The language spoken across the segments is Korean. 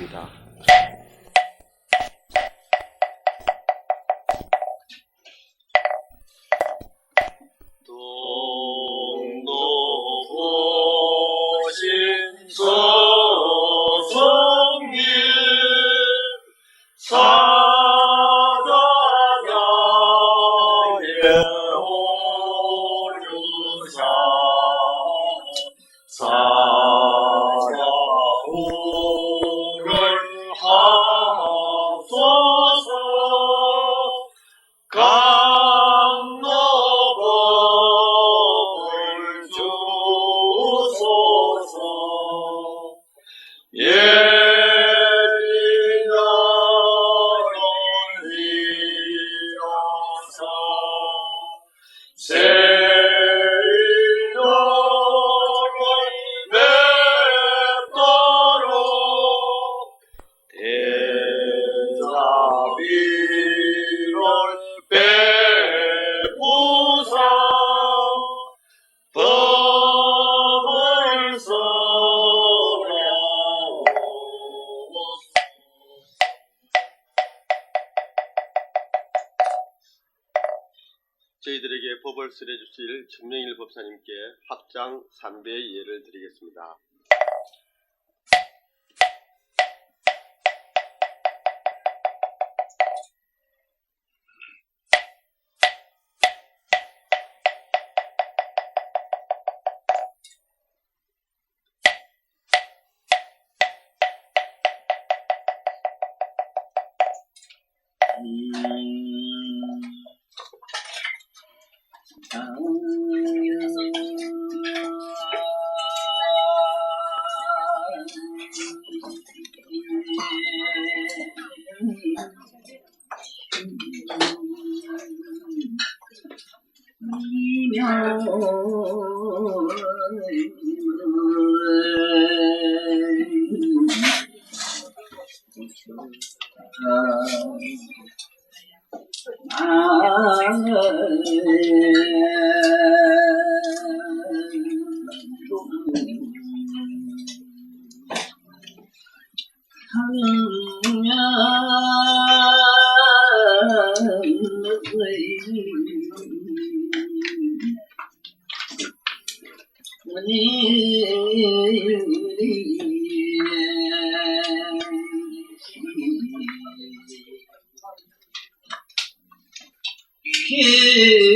드리겠습니다. 동도보신 서성길 사자가의 오류사 사자호를 하소서 강로법을 주소서 예리나를 위하사 세인을 맺도록 대자비를 베푸사 법을 설하옵소서. 저희들에게 법을 설해 주실 천명일 법사님께 합장 3배의 예를 드리겠습니다.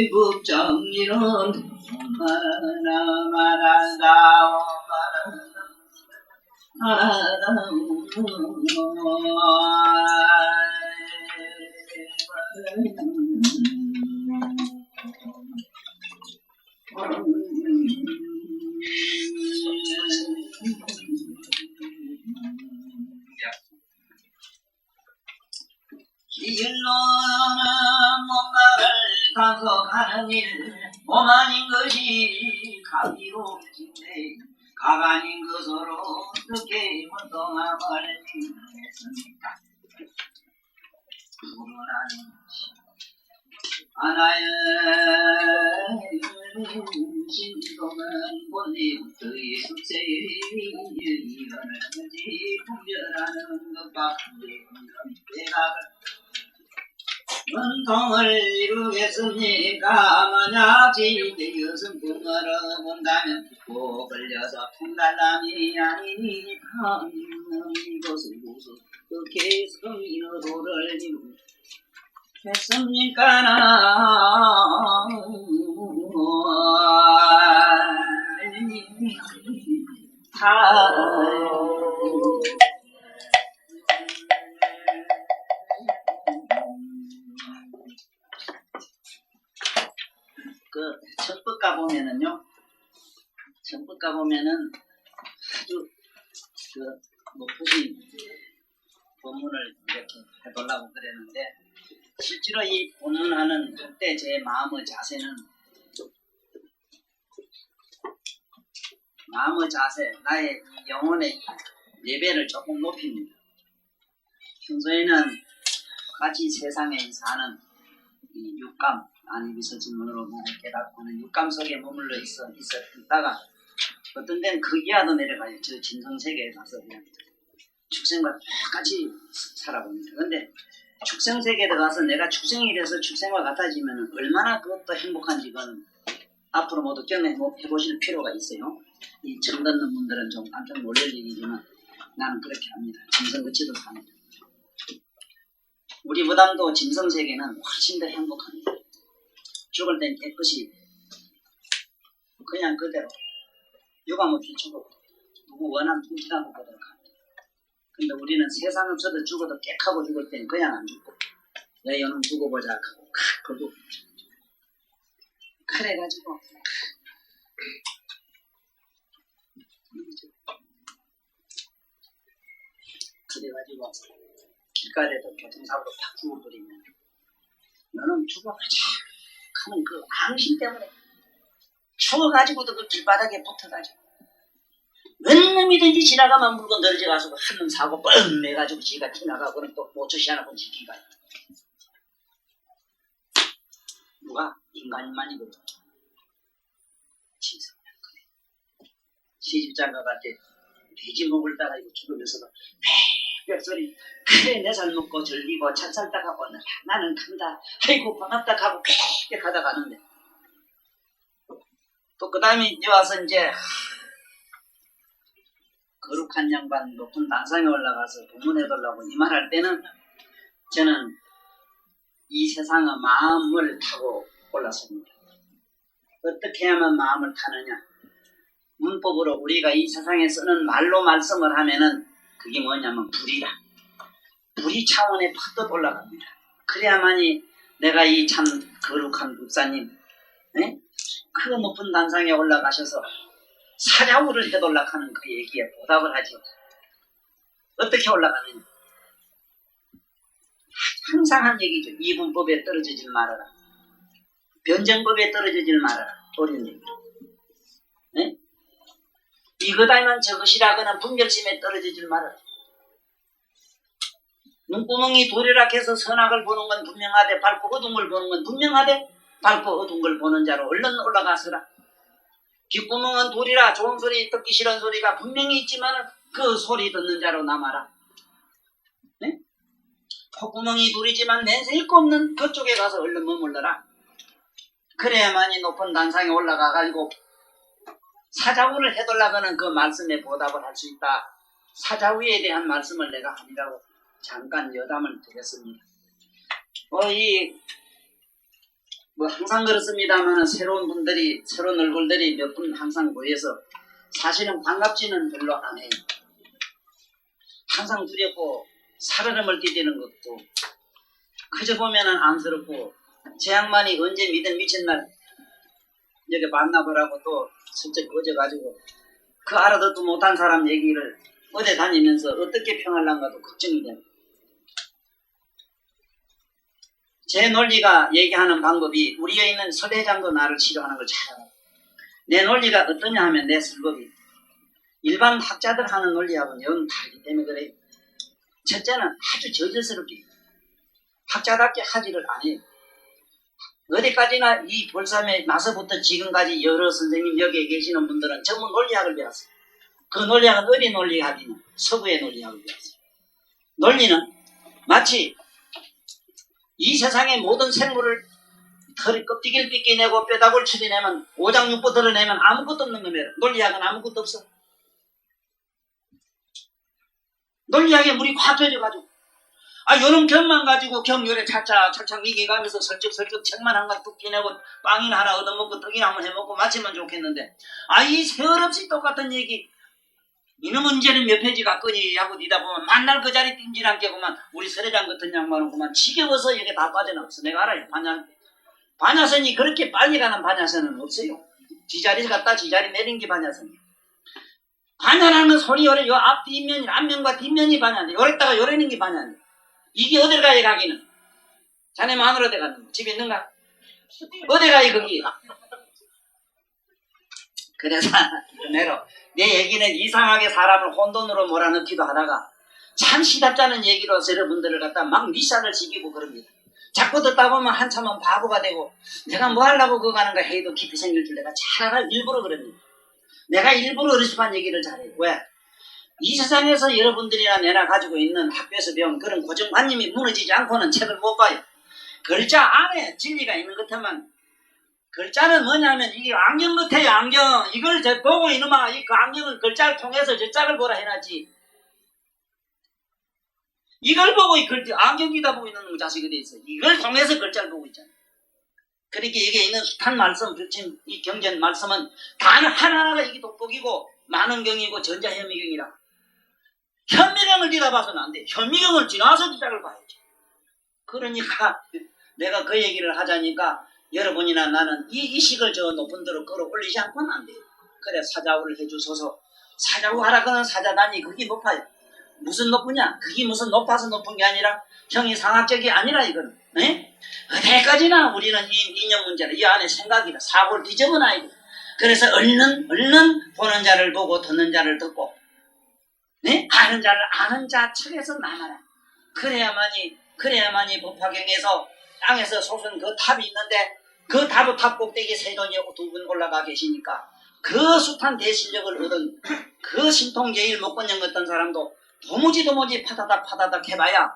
희국정리는 말한다오 길로는 몸말을 가서 가는 일 몸 아닌 것이 가기로진데 각 아닌 것으로 어떻게 운동함을 했습니까? 그건 아닌 것이 하나의 신동은 본래부터의 숙세의 일어나는지 분별하는 것밖에 대답을 운동을 이루겠습니까? 만약 지되어서 풍어를 본다면 꼭 걸려서 풍달람이 아니니 하는 이것은 무슨 어떻게 성의로를 이루겠습니까? 천법가 보면은요, 천법가 보면은 아주 높으신 본문을 이렇게 해보려고 그랬는데, 실제로 이 본문하는 그때 제 마음의 자세는, 나의 영혼의 레벨을 조금 높입니다. 평소에는 같이 세상에 사는 이 육감, 안위비서진문으로 깨닫고는 육감 속에 머물러 있다가 어떤 데는 거기야도 내려가요. 저 진성세계에 가서 그냥 축생과 똑같이 살아봅니다. 근데 축생세계에 들어가서 내가 축생이 돼서 축생과 같아지면 얼마나 그것도 행복한지 그건 앞으로 모두 경험해보실 필요가 있어요. 이 처음 듣는 분들은 좀 깜짝 놀랄 얘기지만 나는 그렇게 합니다. 짐승같이도 삽니다. 우리보다도 짐승세계는 훨씬 더 행복합니다. 죽을 땐 깨끗이 그냥 그대로 유감없이 죽어 누구 원하면 죽지도 그대로 갑니다. 근데 우리는 세상 없어도 죽어도 깨끗하고 죽을 땐 그냥 안 죽고 여는 죽어보자 하고 그거 그래가지고 길가에도 교통사고로 팍 죽어버리면 너는 죽어가자 하는 그 앙심 때문에 죽어가지고도 그 길바닥에 붙어가지고 웬 놈이든지 지나가면 물건 널져가지고 한 놈 사고 뻥 내가지고 지가 지나가고는 또 모처시 하나 본 지기가 누가 인간만이 그래 진성이야 그래 시집장가 갈 때 돼지 목을 따라 이거 죽으면서도 뼈소리 그래 내 살 먹고 즐기고 찬살 따가고 나는 간다 아이고 반갑다 하고 그렇게 가다 가는데 또 그 다음에 이제 와서 이제 거룩한 양반 높은 단상에 올라가서 법문해달라고 이 말할 때는 저는 이 세상의 마음을 타고 올랐습니다. 어떻게 하면 마음을 타느냐 문법으로 우리가 이 세상에 쓰는 말로 말씀을 하면은 그게 뭐냐면 불이라 불이 차원에 팍 올라갑니다. 그래야만이 내가 이 참 거룩한 법사님 그 높은 단상에 올라가셔서 사자우를 해돌락하는 그 얘기에 보답을 하죠. 어떻게 올라가느냐 항상 한 얘기죠. 이분법에 떨어지질 말아라 변정법에 떨어지질 말아라 어려운 얘기 이거다면 저것이라거나 분별심에 떨어지질 말아라. 눈구멍이 도리락해서 선악을 보는 건 분명하되 밝고 어두운 걸 보는 건 분명하되 밝고 어두운 걸 보는 자로 얼른 올라가서라. 귓구멍은 돌이라 좋은 소리 듣기 싫은 소리가 분명히 있지만 그 소리 듣는 자로 남아라. 네? 콧구멍이 돌이지만 냄새 있고 없는 그쪽에 가서 얼른 머물러라. 그래야만이 높은 단상에 올라가가지고 사자우를 해달라고는 그 말씀에 보답을 할 수 있다. 사자우에 대한 말씀을 내가 하리라고 잠깐 여담을 드렸습니다. 항상 그렇습니다만 새로운 분들이 새로운 얼굴들이 몇 분 항상 보여서 사실은 반갑지는 별로 안 해요. 항상 두렵고 살얼음을 디디는 것도 그저 보면은 안쓰럽고 제 양반이 언제 믿음 미친 날 여기 만나보라고 또 슬쩍 꺼져가지고 그 알아듣도 못한 사람 얘기를 어디 다니면서 어떻게 평할란가도 걱정이 됩니다. 제 논리가 얘기하는 방법이 우리에 있는 설회장도 나를 싫어하는 걸 잘 알아요. 내 논리가 어떠냐 하면 내 설법이 일반 학자들 하는 논리하고는 영 다르기 때문에 그래요. 첫째는 아주 저질스럽게 학자답게 하지를 안 해요. 어디까지나 이 볼삼에 나서부터 지금까지 여러 선생님 여기에 계시는 분들은 전부 논리학을 배웠어요. 그 논리학은 어디 논리학이냐? 서구의 논리학을 배웠어요. 논리는 마치 이 세상의 모든 생물을 털이 껍데기를 삐끼내고 뼈다구를 처리내면 오장육부 드러내면 아무것도 없는 겁니다. 논리학은 아무것도 없어. 논리학에 물이 확 젖어가지고 요런 경만 가지고 경열에 차차 이겨가면서 설쩍설쩍 책만 한 권 뚝 끼내고 빵이나 하나 얻어먹고 떡이나 한번 해먹고 마치면 좋겠는데 이 세월없이 똑같은 얘기 이놈 문제는 몇 페이지가 끄니 하고 뒤다 보면 만날 그 자리 띵질 않게구만 우리 서례장 같은 양반은 그만 지겨워서 이게 다 빠져나왔어. 내가 알아요. 반야선이 그렇게 빨리 가는 반야선은 없어요. 지자리 갔다 지자리 내린 게 반야선이에요. 반야라는 소리 요래 요 앞 뒷면이 앞면과 뒷면이 반야인데 요랬다가 요래는 게 반야인데 이게 어딜 가야 가기는 자네 마누라 대 가는 거. 집에 있는가? 어디 가야 거기? 그래서 내 얘기는 이상하게 사람을 혼돈으로 몰아넣기도 하다가 참 시답잖은 얘기로 여러분들을 갖다 막 미사를 지키고 그럽니다. 자꾸 듣다 보면 한참은 바보가 되고 내가 뭐 하려고 그거 가는가 해도 깊이 생길 줄 내가 잘 알아. 일부러 그럽니다. 내가 일부러 어리숙한 얘기를 잘해요. 왜? 이 세상에서 여러분들이나 내가 가지고 있는 학교에서 배운 그런 고정관념이 무너지지 않고는 책을 못 봐요. 글자 안에 진리가 있는 것 같으면 글자는 뭐냐면 이게 안경 같아요. 안경. 이걸 보고 이놈아 이 그 안경은 글자를 통해서 저 짝을 보라 해놨지. 이걸 보고 이 글자 안경이다 보고 있는 자식이 돼 있어. 이걸 통해서 글자를 보고 있잖아. 그렇게 여기에 있는 숱한 말씀, 지금 이 경전 말씀은 단 하나하나가 이게 돋보기고 많은 경이고 전자현미경이라. 현미경을 지나봐서는 안 돼. 현미경을 지나서 짝을 봐야지. 그러니까 내가 그 얘기를 하자니까 여러분이나 나는 이 식을 저 높은 데로 끌어올리지 않고는 안 돼요. 그래 사자우를 해주소서. 사자우 하라고는 사자단이 그게 높아요. 무슨 높으냐? 그게 무슨 높아서 높은 게 아니라 형이 상학적이 아니라 이거는. 네? 어디까지나 우리는 이 이념 문제를 이 안에 생각이다. 사고를 뒤집어놔야 돼. 그래서 얼른 보는 자를 보고 듣는 자를 듣고 네? 아는 자를 아는 자 측에서 나가라. 그래야만이 법화경에서 땅에서 솟은 그 탑이 있는데 그 탑 꼭대기 세존이 두 분 올라가 계시니까 그 숱한 대실력을 얻은 그 신통제일 못 건녕 어떤 사람도 도무지 파다닥 해봐야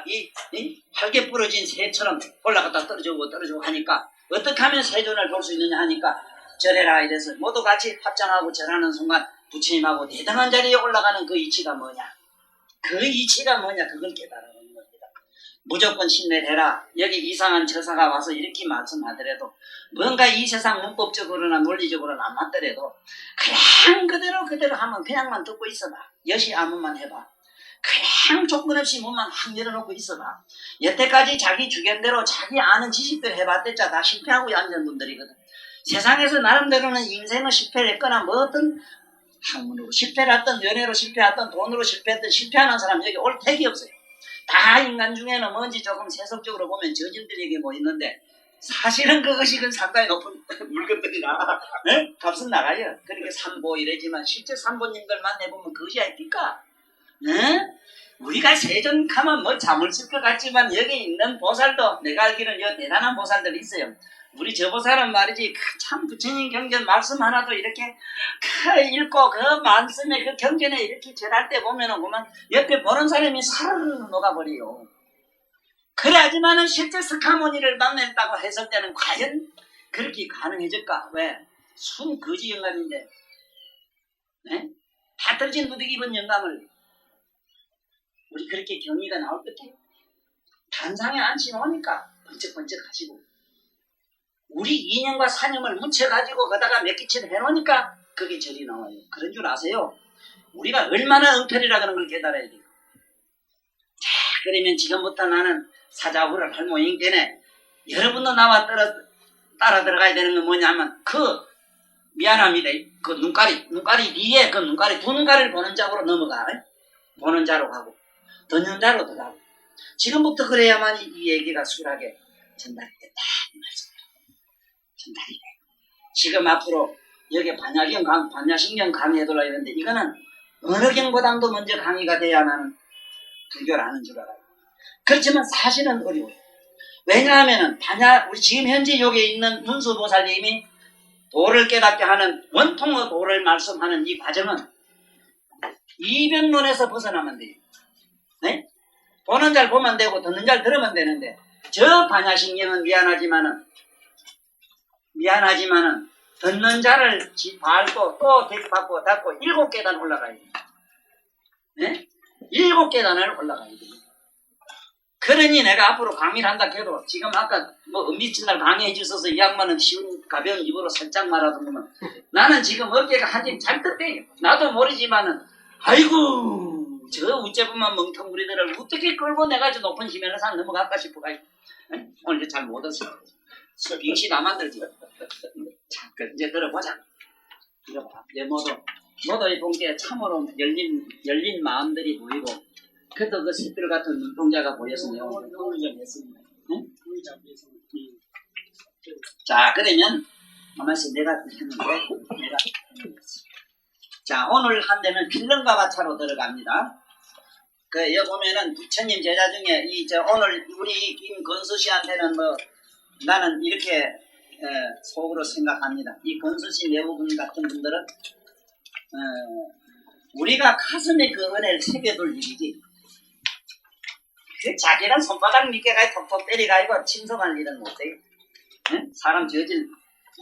이 활개 부러진 새처럼 올라갔다 떨어지고 하니까 어떻게 하면 세존을 볼 수 있느냐 하니까 절해라 이래서 모두 같이 합장하고 절하는 순간 부처님하고 대등한 자리에 올라가는 그 이치가 뭐냐 그걸 깨달아가는 겁니다. 무조건 신뢰를 해라. 여기 이상한 처사가 와서 이렇게 말씀하더라도 뭔가 이 세상 문법적으로나 논리적으로는 안 맞더라도 그냥 그대로 하면 그냥만 듣고 있어봐. 여시 아무만 해봐. 그냥 조건 없이 몸만 확 열어놓고 있어봐. 여태까지 자기 주견대로 자기 아는 지식대로 해봤댔자 다 실패하고 앉은 분들이거든. 세상에서 나름대로는 인생을 실패를 했거나 뭐 어떤 학문으로 실패를 했던 연애로 실패했던 돈으로 실패했던 실패하는 사람 여기 올 택이 없어요. 다 인간 중에는 뭔지 조금 세속적으로 보면 저질들에게 뭐 있는데 사실은 그 의식은 상당히 높은 물건들이라 네? 값은 나가요. 그러니까 삼보 이래지만 실제 삼보님들만 해보면 그것이 아닙니까? 네? 우리가 세전 가면 뭐 잠을 쓸 것 같지만 여기 있는 보살도 내가 알기로는 여 대단한 보살들이 있어요. 우리 저 보살은 말이지 참 부처님 경전 말씀 하나도 이렇게 읽고 그 말씀에 그 경전에 이렇게 절할 때 보면은 그만 옆에 보는 사람이 사르르 녹아버려요. 그래야지만은 실제 스카모니를 만났다고 했을 때는 과연 그렇게 가능해질까? 왜? 순 거지 영감인데 네? 다 떨진 무득 입은 영감을 우리 그렇게 경의가 나올 끝에 단상에 앉히놓으니까 번쩍번쩍 하시고 우리 이념과 사념을 묻혀가지고 거다가 몇 끼치를 해놓으니까 그게 절이 나와요. 그런 줄 아세요? 우리가 얼마나 엉터리라 그런 걸 깨달아야 돼요. 자, 그러면 지금부터 나는 사자후를 할 모양이 되네. 여러분도 나와 따라 들어가야 되는 건 뭐냐면 미안합니다. 그 눈가리 뒤에 그 눈가리 두 눈가리를 보는 자로 넘어가. 보는 자로 가고 듣는 자로 들어가고 지금부터 그래야만 이 얘기가 수월하게 전달이 된다. 이 말씀입니다. 전달이 돼. 지금 앞으로 여기 반야신경 강의해달라 했는데 이거는 어느 경보다도 먼저 강의가 돼야 나는 불교를 아는 줄 알아요. 그렇지만 사실은 어려워요. 왜냐하면은 우리 지금 현재 여기 있는 문수보살님이 도를 깨닫게 하는 원통의 도를 말씀하는 이 과정은 이변론에서 벗어나면 돼요. 네? 보는 잘 보면 되고 듣는 잘 들으면 되는데 저 반야신경은 미안하지만은 듣는 자를 밟고 또 받고 닫고 7계단 올라가야 돼요. 네? 7계단을 올라가야 돼요. 그러니 내가 앞으로 강의를 한다 해도 지금 아까 뭐 은비친날 강의해 주셔서 이 양반은 쉬운 가벼운 입으로 살짝 말하더니만 나는 지금 어깨가 한점 잔뜩 떼요. 나도 모르지만은 아이고 저 우째부만 멍텅구리들을 어떻게 끌고 내가 저 높은 힘에는 산 넘어갈까 싶어가 오늘 잘 못 왔어. 빙시 다 만들지. 자, 이제 들어보자. 들어봐. 내 너도 이 본게 참으로 열린 마음들이 보이고 그래도 그 샛별 같은 눈동자가 보여서 내가 오늘 공을 좀 했습니다. 응? 자, 그러면 가만있어. 내가 했는데 자, 오늘 한 대는 필름과 바차로 들어갑니다. 여기 보면은 부처님 제자 중에 오늘 우리 김건수 씨한테는 나는 이렇게 속으로 생각합니다. 이 건수 씨 내부분 같은 분들은 우리가 가슴에 그 은혜를 새겨둘 일이지. 그 자기는 손바닥 밑에가 톡톡 때려가지고 침성할 일은 못해요. 응? 사람 저질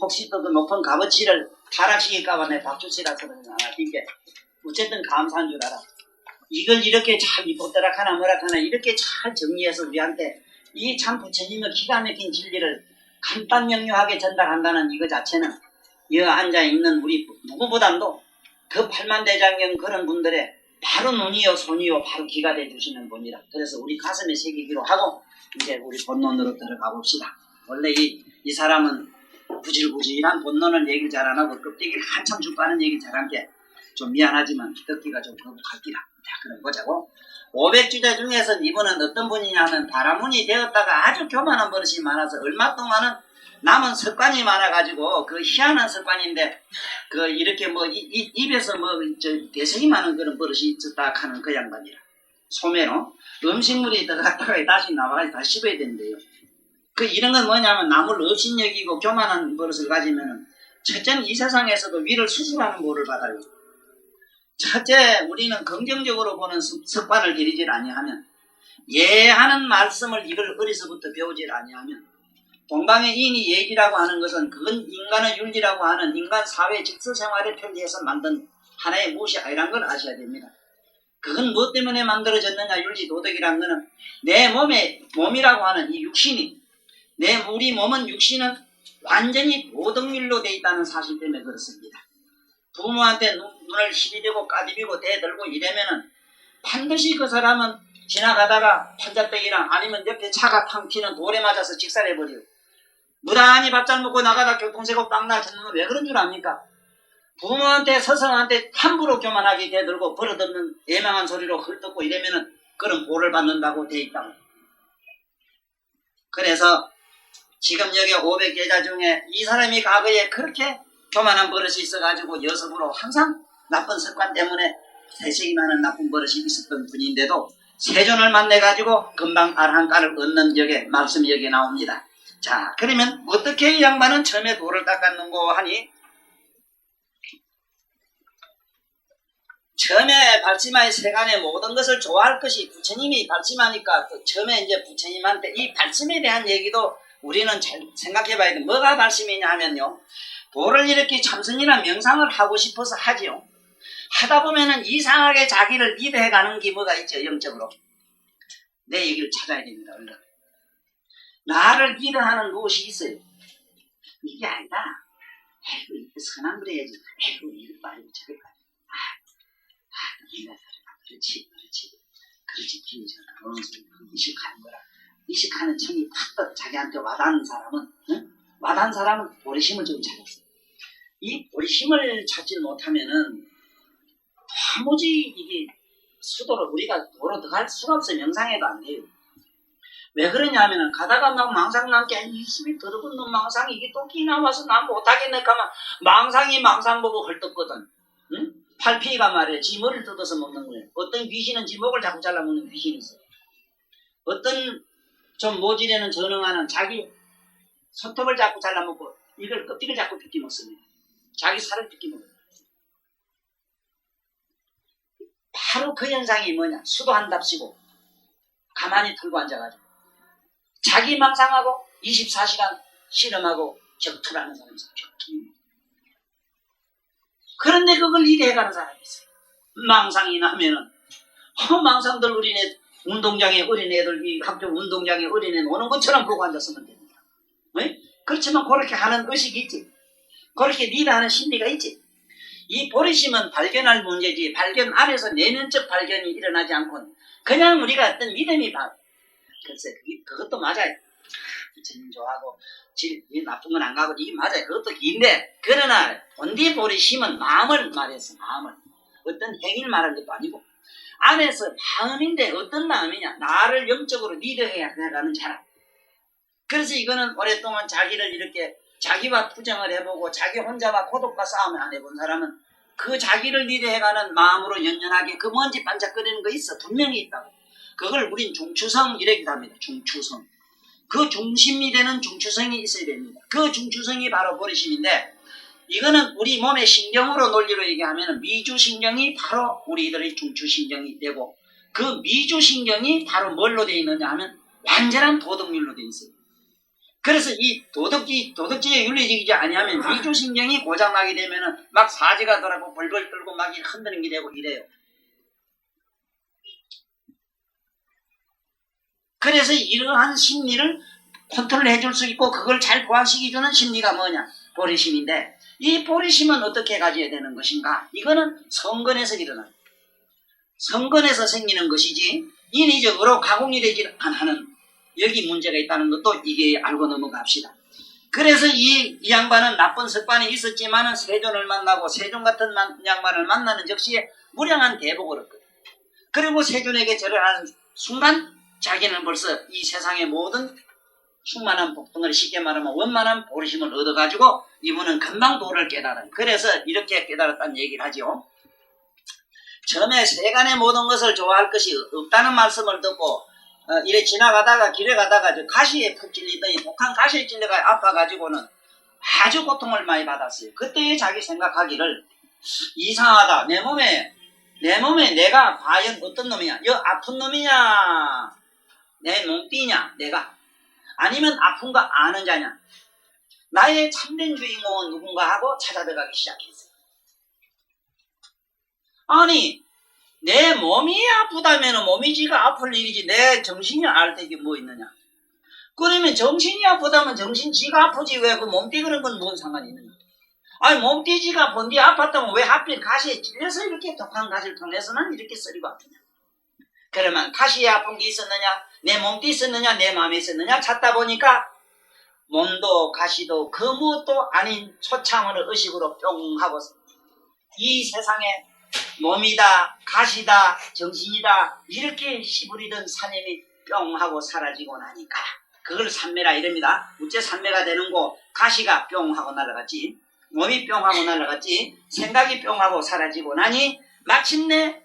혹시 또 그 높은 값어치를 타락시킬까봐 내 박수치라서 그러는 안 하니까 어쨌든 감사한 줄 알아. 이걸 이렇게 잘 이쁘더락 하나 뭐라 하나 이렇게 잘 정리해서 우리한테 이 참 부처님의 기가 막힌 진리를 간단 명료하게 전달한다는 이거 자체는 이 앉아있는 우리 누구보다도 그 팔만대장경 그런 분들의 바로 눈이요 손이요 바로 귀가 돼주시는 분이라. 그래서 우리 가슴에 새기기로 하고 이제 우리 본론으로 들어가 봅시다. 원래 이 사람은 부질부질한 본론을 얘기를 잘 안 하고 껍데기를 한참 쭉 빠는 얘기를 잘한 게 좀 미안하지만 듣기가 좀 거북할기라. 자, 그럼 보자고. 500주자 중에서 이분은 어떤 분이냐면 바라문이 되었다가 아주 교만한 버릇이 많아서 얼마 동안은 남은 습관이 많아가지고 그 희한한 습관인데 그 이렇게 뭐 입에서 뭐 대색이 많은 그런 버릇이 있었다 하는 그 양반이라. 소매로 음식물이 들어갔다가 다시 나와가지고 다시 씹어야 된대요. 그 이런 건 뭐냐면 남을 업신여기고 교만한 버릇을 가지면은 첫째는 이 세상에서도 위를 수술하는 보를 받아요. 첫째, 우리는 긍정적으로 보는 습관을 들이질 아니하면, 예하는 말씀을 이걸 어려서부터 배우질 아니하면, 동방의 인이 예지라고 하는 것은 그건 인간의 윤리라고 하는 인간 사회 직서생활에 편리해서 만든 하나의 무엇이 아니란 걸 아셔야 됩니다. 그건 무엇 때문에 만들어졌느냐, 윤리 도덕이란 거는 내 몸이라고 하는 이 육신이, 우리 몸은 육신은 완전히 도덕률로 돼 있다는 사실 때문에 그렇습니다. 부모한테 눈을 시비대고 까디비고 대들고 이러면은 반드시 그 사람은 지나가다가 판자떼기랑 아니면 옆에 차가 탕 튀는 돌에 맞아서 직살해버려요. 무단히 밥 잘 먹고 나가다 교통사고 빵나 쳤는 왜 그런 줄 압니까? 부모한테 스승한테 함부로 교만하게 대들고 버릇없는 예망한 소리로 헐뜯고 이러면은 그런 보를 받는다고 돼 있다고. 그래서 지금 여기 500제자 중에 이 사람이 과거에 그렇게 교만한 버릇이 있어가지고 여성으로 항상 나쁜 습관 때문에 대책이 많은 나쁜 버릇이 있었던 분인데도 세존을 만나가지고 금방 아라한가를 얻는 여기 말씀이 여기 나옵니다. 자, 그러면 어떻게 이 양반은 처음에 돌을 닦았는고 하니 처음에 발심하의 세간의 모든 것을 좋아할 것이 부처님이 발심하니까 또 처음에 이제 부처님한테 이 발심에 대한 얘기도 우리는 잘 생각해 봐야 돼. 뭐가 발심이냐 하면요. 도를 이렇게 참선이나 명상을 하고 싶어서 하지요. 하다 보면은 이상하게 자기를 리드해 가는 기모가 있죠. 영적으로. 내 얘기를 찾아야 됩니다. 얼른. 나를 리드하는 무엇이 있어요. 이게 아니다. 에이구 이거 선한 그래야지. 에이구 이거 말고 저거 봐. 그렇지. 그런 소리 이식하는 거라. 이식하는 청이 팍 자기한테 와닿는 사람은 와닿는 사람은 보리심을 좀 찾았어요. 이 보리심을 찾지 못하면은 도무지 이게 수도로 우리가 도로 들어갈 수가 없어요. 명상해도 안 돼요. 왜 그러냐면은 가다가 막 망상 남게 이 힘이 더러운 망상이 이게 또 끼 나와서 난 못하겠네 하면 망상이 망상 보고 헐떡거든. 응? 팔피가 말이야 지 머리를 뜯어서 먹는 거예요. 어떤 귀신은 지 목을 자꾸 잘라먹는 귀신이 있어요. 어떤 좀 모질에는 전응하는 자기 손톱을 자꾸 잘라먹고 이걸 껍질을 자꾸 빗기 먹습니다. 자기 살을 빗기 먹어요. 바로 그 현상이 뭐냐. 수도한답시고 가만히 들고 앉아가지고 자기 망상하고 24시간 실험하고 격투라는 사람이 있어요. 격투. 그런데 그걸 이해해가는 사람이 있어요. 망상이 나면은 망상들 어린애 운동장에 어린애들 이 학교 운동장에 어린애 오는 것처럼 보고 앉았으면 됩니다. 네? 그렇지만 그렇게 하는 의식이 있지. 그렇게 리드하는 심리가 있지. 이 보리심은 발견할 문제지 발견 안에서 내면적 발견이 일어나지 않고 그냥 우리가 어떤 믿음이 글쎄 그것도 맞아요. 부처님 좋아하고 이 나쁜 건 안 가고 이게 맞아요. 그것도 긴데 그러나 본디 보리심은 마음을 말해서 마음을 어떤 행위를 말하는 것도 아니고 안에서 마음인데 어떤 마음이냐. 나를 영적으로 리드해야 나가는 자라. 그래서 이거는 오랫동안 자기를 이렇게 자기와 투쟁을 해보고 자기 혼자와 고독과 싸움을 안 해본 사람은 그 자기를 리드해가는 마음으로 연연하게 그 먼지 반짝거리는 거 있어. 분명히 있다고. 그걸 우린 중추성 이라기도 합니다. 중추성. 그 중심이 되는 중추성이 있어야 됩니다. 그 중추성이 바로 보리심인데 이거는 우리 몸의 신경으로 논리로 얘기하면 미주신경이 바로 우리들의 중추신경이 되고 그 미주신경이 바로 뭘로 되어 있느냐 하면 완전한 도덕률로 되어 있어요. 그래서 이 도덕지에 윤리적이지 아니하면 미주신경이 고장나게 되면은 막 사지가 돌아고 벌벌 떨고 막 흔드는 게 되고 이래요. 그래서 이러한 심리를 컨트롤 해줄 수 있고 그걸 잘 보완시켜주는 심리가 뭐냐? 보리심인데 이 보리심은 어떻게 가져야 되는 것인가? 이거는 성근에서 일어나요. 성근에서 생기는 것이지 인위적으로 가공이 되지 않는 여기 문제가 있다는 것도 이게 알고 넘어갑시다. 그래서 이 양반은 나쁜 습관이 있었지만은 세존을 만나고 세존 같은 양반을 만나는 즉시에 무량한 대복을 얻거든. 그리고 세존에게 절을 하는 순간 자기는 벌써 이 세상의 모든 충만한 복등을 쉽게 말하면 원만한 보리심을 얻어가지고 이분은 금방 도를 깨달아요. 그래서 이렇게 깨달았다는 얘기를 하죠. 처음에 세간의 모든 것을 좋아할 것이 없다는 말씀을 듣고 이래 지나가다가 길에 가다가 저 가시에 푹 찔리더니 독한 가시에 찔려가 아파가지고는 아주 고통을 많이 받았어요. 그때 자기 생각하기를 이상하다. 내 몸에 내가 과연 어떤 놈이냐? 여 아픈 놈이냐? 내 몸띠냐? 내가? 아니면 아픈 거 아는 자냐? 나의 참된 주인공은 누군가 하고 찾아들어가기 시작했어요. 아니 내 몸이 아프다면 몸이 지가 아플 일이지 내 정신이 알 때게 뭐 있느냐? 그러면 정신이 아프다면 정신 지가 아프지 왜 그 몸띠 그런 건 뭔 상관이 있느냐? 아니 몸띠 지가 본디 아팠다면 왜 하필 가시에 찔려서 이렇게 독한 가시를 통해서는 이렇게 쓰리고 아프냐? 그러면 가시에 아픈 게 있었느냐? 내 몸띠 있었느냐? 내 마음에 있었느냐? 찾다 보니까 몸도 가시도 그 무엇도 아닌 초창원의 의식으로 뿅 하고 이 세상에 몸이다 가시다 정신이다 이렇게 시부리던 사념이 뿅 하고 사라지고 나니까 그걸 산매라 이럽니다. 우째 산매가 되는 거 가시가 뿅 하고 날아갔지 몸이 뿅 하고 날아갔지 생각이 뿅 하고 사라지고 나니 마침내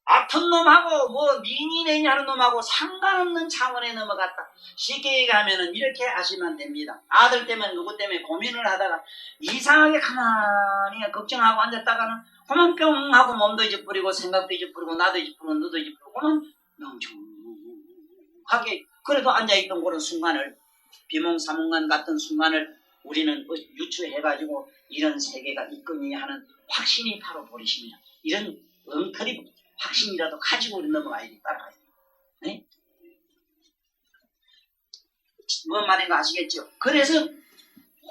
아픈 놈하고 뭐 미인이냐 하는 놈하고 상관없는 차원에 넘어갔다. 쉽게 얘기하면 이렇게 아시면 됩니다. 아들 때문에 누구 때문에 고민을 하다가 이상하게 가만히 걱정하고 앉았다가는 그만 뿅 하고 몸도 잊어버리고 생각도 잊어버리고 나도 잊어버리고 너도 잊어버리고 그만 명중하게 그래도 앉아있던 그런 순간을 비몽사몽간 같은 순간을 우리는 유추해가지고 이런 세계가 있거니 하는 확신이 바로 보리심이야. 이런 엉터리 확신이라도 가지고 우리 넘어가야 돼. 따라가야 돼. 네? 뭔 말인가 아시겠죠? 그래서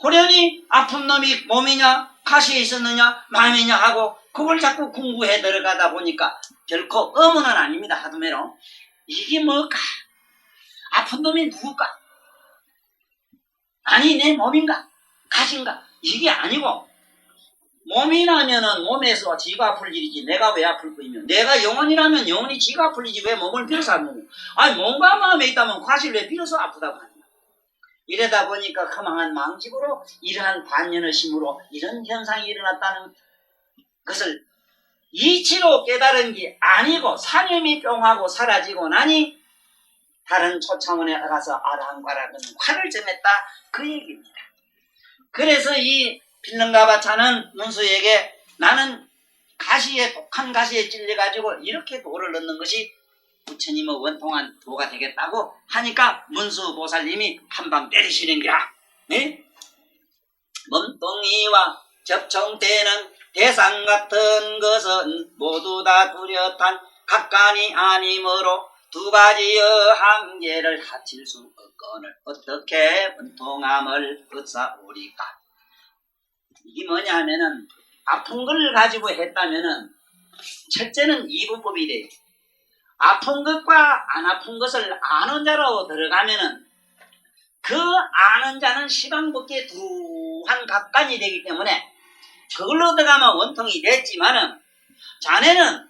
호련히 아픈 놈이 몸이냐 가시에 있었느냐 마음이냐 하고 그걸 자꾸 공부해 들어가다 보니까 결코 의문은 아닙니다. 하드메로 이게 뭘까? 아픈 놈이 누굴까? 아니 내 몸인가? 가시인가? 이게 아니고 몸이라면은 몸에서 지가 아플 일이지 내가 왜 아플 거이며 내가 영혼이라면 영혼이 지가 아플 일이지 왜 몸을 빌어서 아프냐? 아니 몸과 마음에 있다면 과실 왜 빌어서 아프다고 하냐? 이러다 보니까 허망한 망직으로 이러한 반년의 심으로 이런 현상이 일어났다는 것을 이치로 깨달은 게 아니고 사념이 뿅하고 사라지고 나니 다른 초차원에 가서 아랑과락은 화를 점했다 그 얘기입니다. 그래서 이 필름가바차는 문수에게 나는 가시에 독한 가시에 찔려가지고 이렇게 도를 얻는 것이 부처님의 원통한 도가 되겠다고 하니까 문수보살님이 한방 때리시는 거야. 네? 몸뚱이와 접촉되는 대상 같은 것은 모두 다 뚜렷한 각간이 아니므로 두 가지의 한계를 합칠 수 없거늘 어떻게 원통함을 얻사오리까. 이게 뭐냐 하면은 아픈 걸 가지고 했다면은 첫째는 이분법이 돼요. 아픈 것과 안 아픈 것을 아는 자로 들어가면은 그 아는 자는 시방법계 두한 각간이 되기 때문에 그걸로 들어가면 원통이 됐지만은 자네는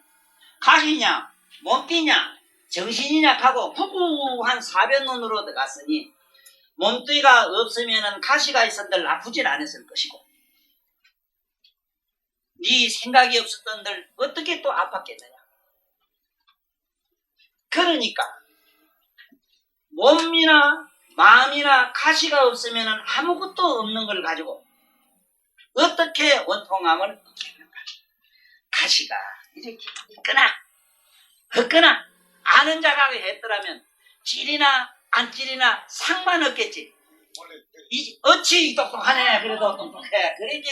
가시냐 몸띠냐 정신이냐 하고 후한 사변론으로 들어갔으니 몸띠가 없으면은 가시가 있었들 아프질 않았을 것이고 네 생각이 없었던들 어떻게 또 아팠겠느냐. 그러니까 몸이나 마음이나 가시가 없으면 아무것도 없는 걸 가지고 어떻게 원통함을 얻겠는가? 가시가 이렇게 있거나 없거나 아는 자가 했더라면 찔이나 안 찔이나 상관없겠지. 어찌 똑똑하네. 그래도 똑똑해. 그러니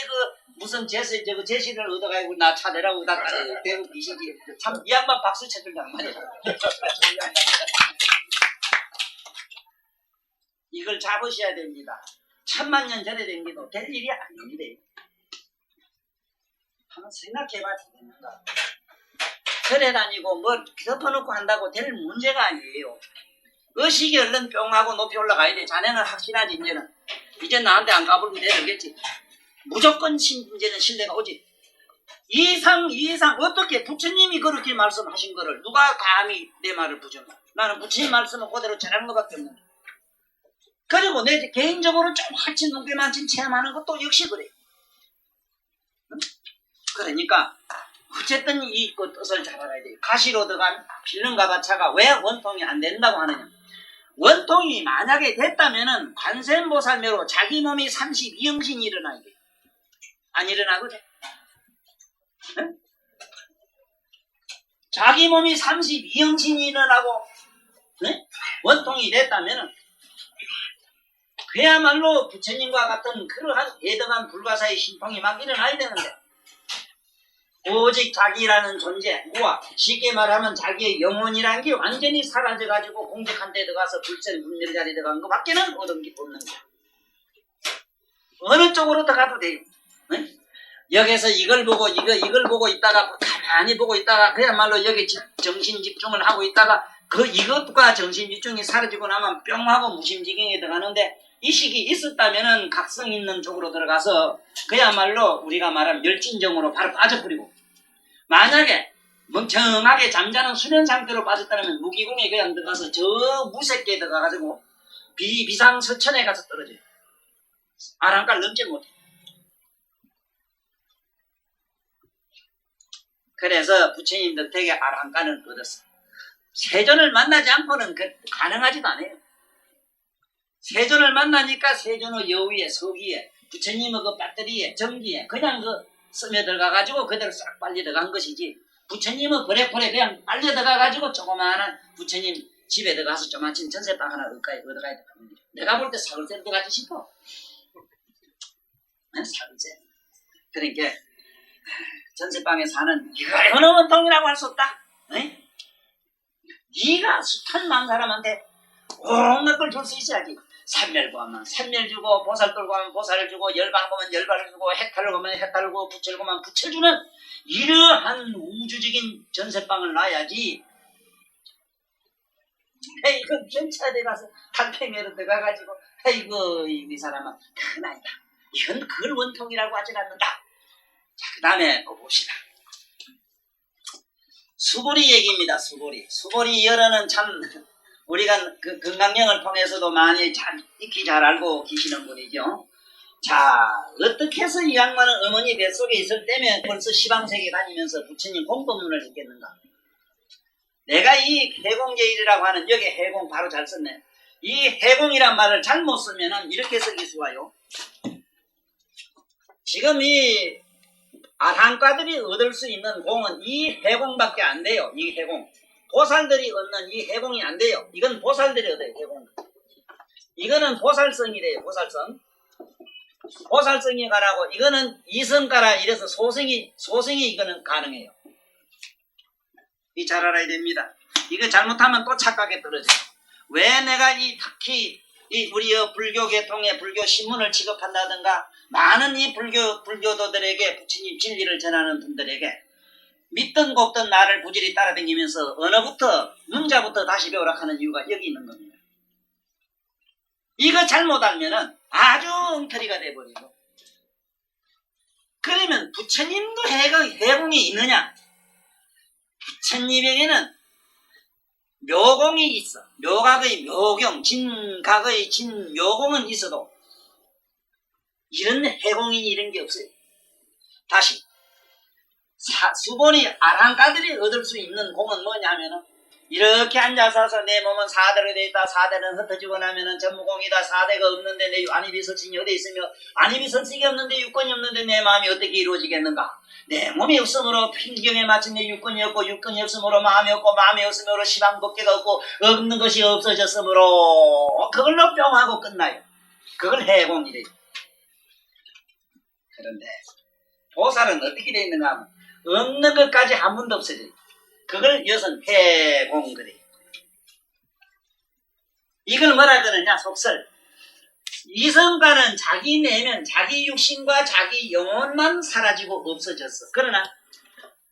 무슨 제시를 얻어가지고 나 차대라고 다 대고 계시지. 참 이 양반 박수 쳐준단 말이야. 이걸 잡으셔야 됩니다. 천만 년 전에 된 게도 될 일이 아닌데. 한번 생각해봐야 되겠는가. 절에 다니고 뭘 덮어놓고 한다고 될 문제가 아니에요. 의식이 얼른 뿅하고 높이 올라가야 돼. 자네는 확실하지 이제는. 이제 나한테 안 까불고 내려오겠지. 무조건 이제는 신뢰가 오지. 이상 어떻게 부처님이 그렇게 말씀하신 거를 누가 감히 내 말을 부정해. 나는 부처님 말씀을 그대로 전하는 것밖에 없는데. 그리고 내 개인적으로 좀 하친 눈길만친 체험하는 것도 역시 그래. 그러니까 어쨌든 이 뜻을 잘 알아야 돼. 가시로 들어간 필름가바차가 왜 원통이 안 된다고 하느냐. 원통이 만약에 됐다면은 관세음보살묘로 자기 몸이 32영신이 일어나야 돼. 안 일어나거든. 응? 자기 몸이 32영신이 일어나고 응? 원통이 됐다면은 그야말로 부처님과 같은 그러한 대등한 불가사의 신통이 막 일어나야 되는데 오직 자기라는 존재, 무와 쉽게 말하면 자기의 영혼이라는 게 완전히 사라져가지고 공적한 데 들어가서 불생 분멸 자리에 들어간 것 밖에는 얻은 게 없는 거야. 어느 쪽으로 들어가도 돼요. 응? 여기서 이걸 보고 이걸 보고 있다가 가만히 보고 있다가 그야말로 여기 정신 집중을 하고 있다가 이것과 정신 집중이 사라지고 나면 뿅 하고 무심지경에 들어가는데 이 식이 있었다면은 각성 있는 쪽으로 들어가서 그야말로 우리가 말하는 멸진정으로 바로 빠져버리고 만약에 멍청하게 잠자는 수면 상태로 빠졌다면 무기공에 그냥 들어가서 저 무색게 들어가가지고 비상서천에 가서 떨어져요. 아랑가를 넘지 못해. 그래서 부처님들 댁에 아랑가는 얻었어. 세존을 만나지 않고는 가능하지도 않아요. 세존을 만나니까 세존의 여위에 서기에 부처님의 그 배터리에 전기에 그냥 스며들어가가지고 그대로 싹 빨리 들어간 것이지 부처님은 그냥 빨려 들어가가지고 조그마한 부처님 집에 들어가서 조그마한 전세방 하나 얻어가야 되는 거죠. 내가 볼 때 사글세 들어가지 싶어. 사글세. 그러니까 전세방에 사는 이거는 원통이라고 할 수 없다. 네가 숱한 사람한테 온갖 걸 줄 수 있어야지. 삼멸 구하면 삼멸 주고 보살 끌고 하면 보살을 주고 열발 구하면 열발을 주고 해탈을 구하면 해탈을 주고 부처를 구하면 부처를 주는 이러한 우주적인 전세방을 놔야지. 이건 경찰에 가서 달팽이로 들어가가지고 아이고 이 사람은 그건 아니다. 이건 그걸 원통이라고 하진 않는다. 자, 그 다음에 봅시다. 수보리 얘기입니다. 수보리 열어는 참 우리가 그 건강령을 통해서도 많이 익히 잘 알고 계시는 분이죠. 자, 어떻게 해서 이 양반은 어머니 뱃속에 있을 때면 벌써 시방세계 다니면서 부처님 공법문을 했겠는가? 내가 이 해공제일이라고 하는 여기 해공 바로 잘 썼네. 이 해공이란 말을 잘못 쓰면은 이렇게 쓰기 수가요. 지금 이 아한가들이 얻을 수 있는 공은 이 해공밖에 안 돼요. 이 해공. 보살들이 얻는 이 해공이 안 돼요. 이건 보살들이 얻어요. 해공. 이거는 보살성이래요. 보살성. 보살성이 가라고 이거는 이성가라 이래서 소성이 이거는 가능해요. 이 잘 알아야 됩니다. 이거 잘못하면 또 착각에 떨어져요. 왜 내가 특히 우리 불교 계통의 불교 신문을 취급한다든가 많은 이 불교도들에게 부처님 진리를 전하는 분들에게 믿든 곱든 나를 부지리 따라다니면서 언어부터 문자부터 다시 배우라 하는 이유가 여기 있는 겁니다. 이거 잘못 알면은 아주 엉터리가 돼버리고 그러면 부처님도 해공이 있느냐? 부처님에게는 묘공이 있어. 묘각의 묘경, 진각의 진묘공은 있어도 이런 해공이 이런 게 없어요. 다시 수본이 아랑가들이 얻을 수 있는 공은 뭐냐면은 이렇게 앉아서 내 몸은 4대로 되어 있다. 4대는 흩어지고 나면은 전무공이다. 4대가 없는데 내 안입이 설칭이 어디 있으며 안입이 설칭이 없는데 육권이 없는데 내 마음이 어떻게 이루어지겠는가? 내 몸이 없으므로 필경에 맞춘 내 육권이 없고 육권이 없으므로 마음이 없고 마음이 없으므로 시방법계가 없고 없는 것이 없어졌으므로 그걸로 뿅하고 끝나요. 그걸 해공이래요. 그런데 보살은 어떻게 되어 있는가 하면 없는 것까지 한 번도 없어져요. 그걸 여선 해공 그래요. 이걸 뭐라 그러냐 속설. 이성과는 자기 내면 자기 육신과 자기 영혼만 사라지고 없어졌어. 그러나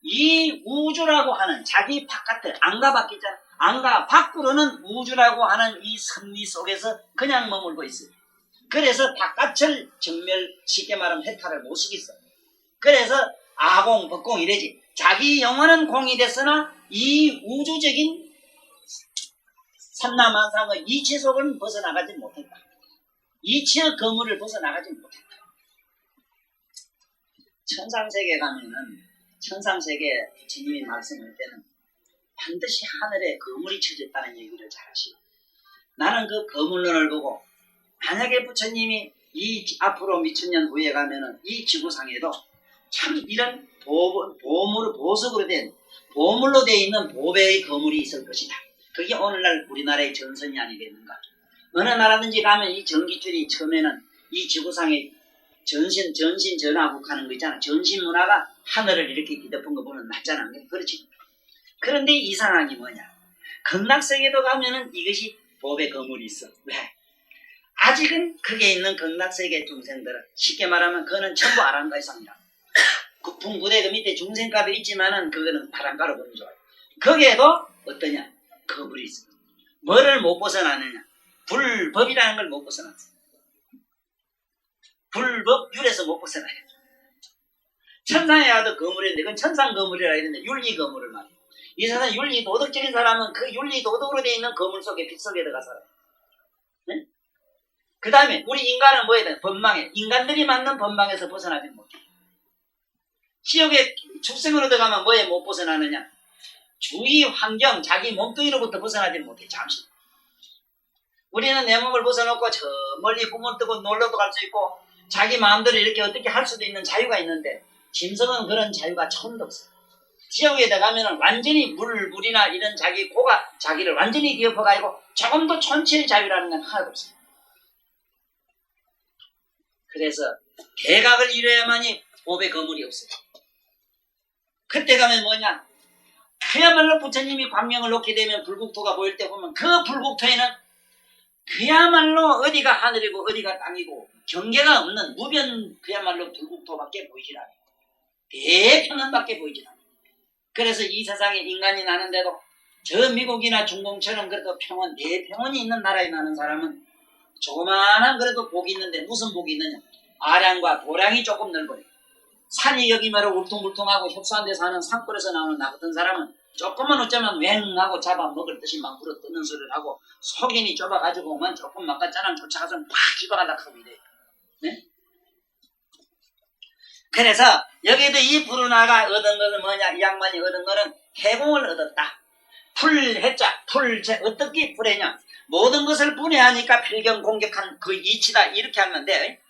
이 우주라고 하는 자기 바깥에 안과 밖 있잖아. 안과 밖으로는 우주라고 하는 이 선미 속에서 그냥 머물고 있어요. 그래서 바깥을 정멸 쉽게 말하면 해탈을 못 시켰어. 그래서 아공 법공 이래지. 자기 영혼은 공이 됐으나 이 우주적인 삼라만상의 이치 속은 벗어나가지 못했다. 이치의 거물을 벗어나가지 못했다. 천상세계 가면은 천상세계 부처님이 말씀할 때는 반드시 하늘에 거물이 쳐졌다는 얘기를 잘 하시고 나는 그 거물론을 보고 만약에 부처님이 이 앞으로 미천년 후에 가면은 이 지구상에도 참 이런 보석으로 된 보물로 되어 있는 보배의 거물이 있을 것이다. 그게 오늘날 우리나라의 전선이 아니겠는가. 어느 나라든지 가면 이 전기줄이 처음에는 이 지구상에 전신 전화국하는 거 있잖아. 전신 문화가 하늘을 이렇게 뒤덮은 거 보면 맞잖아. 그렇지. 그런데 이상한 게 뭐냐. 극락세계도 가면은 이것이 보배 거물이 있어. 왜? 아직은 그게 있는 극락세계 중생들은 쉽게 말하면 그거는 전부 아랑가이상이라. 국풍부대 그 밑에 중생값이 있지만은 그거는 바람가로 보는 좋아요. 거기에도 어떠냐? 거물이 있어. 뭐를 못 벗어나느냐? 불법이라는 걸 못 벗어났어. 불법 율에서 못 벗어나요. 천상에 가도 거물인데 그건 천상 거물이라 했는데 윤리 거물을 말이야. 이 세상 윤리 도덕적인 사람은 그 윤리 도덕으로 되어 있는 거물 속에 빛 속에 들어가 살아요. 네? 그 다음에 우리 인간은 뭐해야 돼? 법망에 인간들이 만든 법망에서 벗어나지 못해. 지옥에 축생으로 들어가면 뭐에 못 벗어나느냐? 주위 환경 자기 몸뚱이로부터 벗어나지 못해. 잠시. 우리는 내 몸을 벗어놓고 저 멀리 꿈을 뜨고 놀러도 갈 수 있고 자기 마음대로 이렇게 어떻게 할 수도 있는 자유가 있는데 짐승은 그런 자유가 처음도 없어. 지옥에 들어가면 완전히 물이나 이런 자기 고가 자기를 완전히 뒤엎어가지고 조금도 천체의 자유라는 건 하나도 없어요. 그래서 개각을 이뤄야만이 보배 거물이 없어요. 그때 가면 뭐냐? 그야말로 부처님이 광명을 놓게 되면 불국토가 보일 때 보면 그 불국토에는 그야말로 어디가 하늘이고 어디가 땅이고 경계가 없는 무변 그야말로 불국토밖에 보이질 않아요. 대평원밖에 보이질 않아요. 그래서 이 세상에 인간이 나는데도 저 미국이나 중공처럼 그래도 평원, 대평원이 있는 나라에 나는 사람은 조그마한 그래도 복이 있는데 무슨 복이 있느냐? 아량과 도량이 조금 넓어요. 산이 여기면 울퉁불퉁하고 협소한 데 사는 산골에서 나오는 나 같은 사람은 조금만 어쩌면 웽하고 잡아먹을 듯이 막 물어뜯는 소리를 하고 속인이 좁아가지고만 조금 막가짜랑 쫓아가서 막 집어가다 하고 이래요. 네? 그래서 여기도 이 불운하가 얻은 것은 뭐냐? 이 양반이 얻은 것은 해공을 얻었다. 풀해자, 풀재 어떻게 풀해냐? 모든 것을 분해하니까 필경 공격한 그 이치다 이렇게 하는데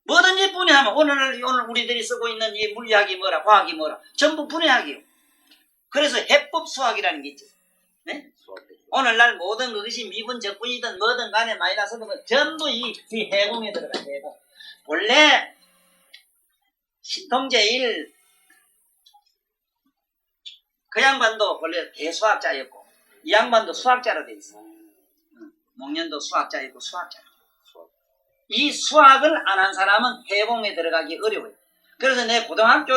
뭐든지 분해하면 오늘 우리들이 쓰고 있는 이 물리학이 뭐라 과학이 뭐라 전부 분해학이요. 그래서 해법 수학이라는 게 있죠. 네? 오늘날 모든 것이 미분 적분이든 뭐든 간에 마이너스든 전부 이 해공에 들어가야 되고 원래 신통제일 그 양반도 원래 대수학자였고 이 양반도 수학자로 돼 있어. 목련도 수학자였고 수학자. 이 수학을 안 한 사람은 해공에 들어가기 어려워요. 그래서 내 고등학교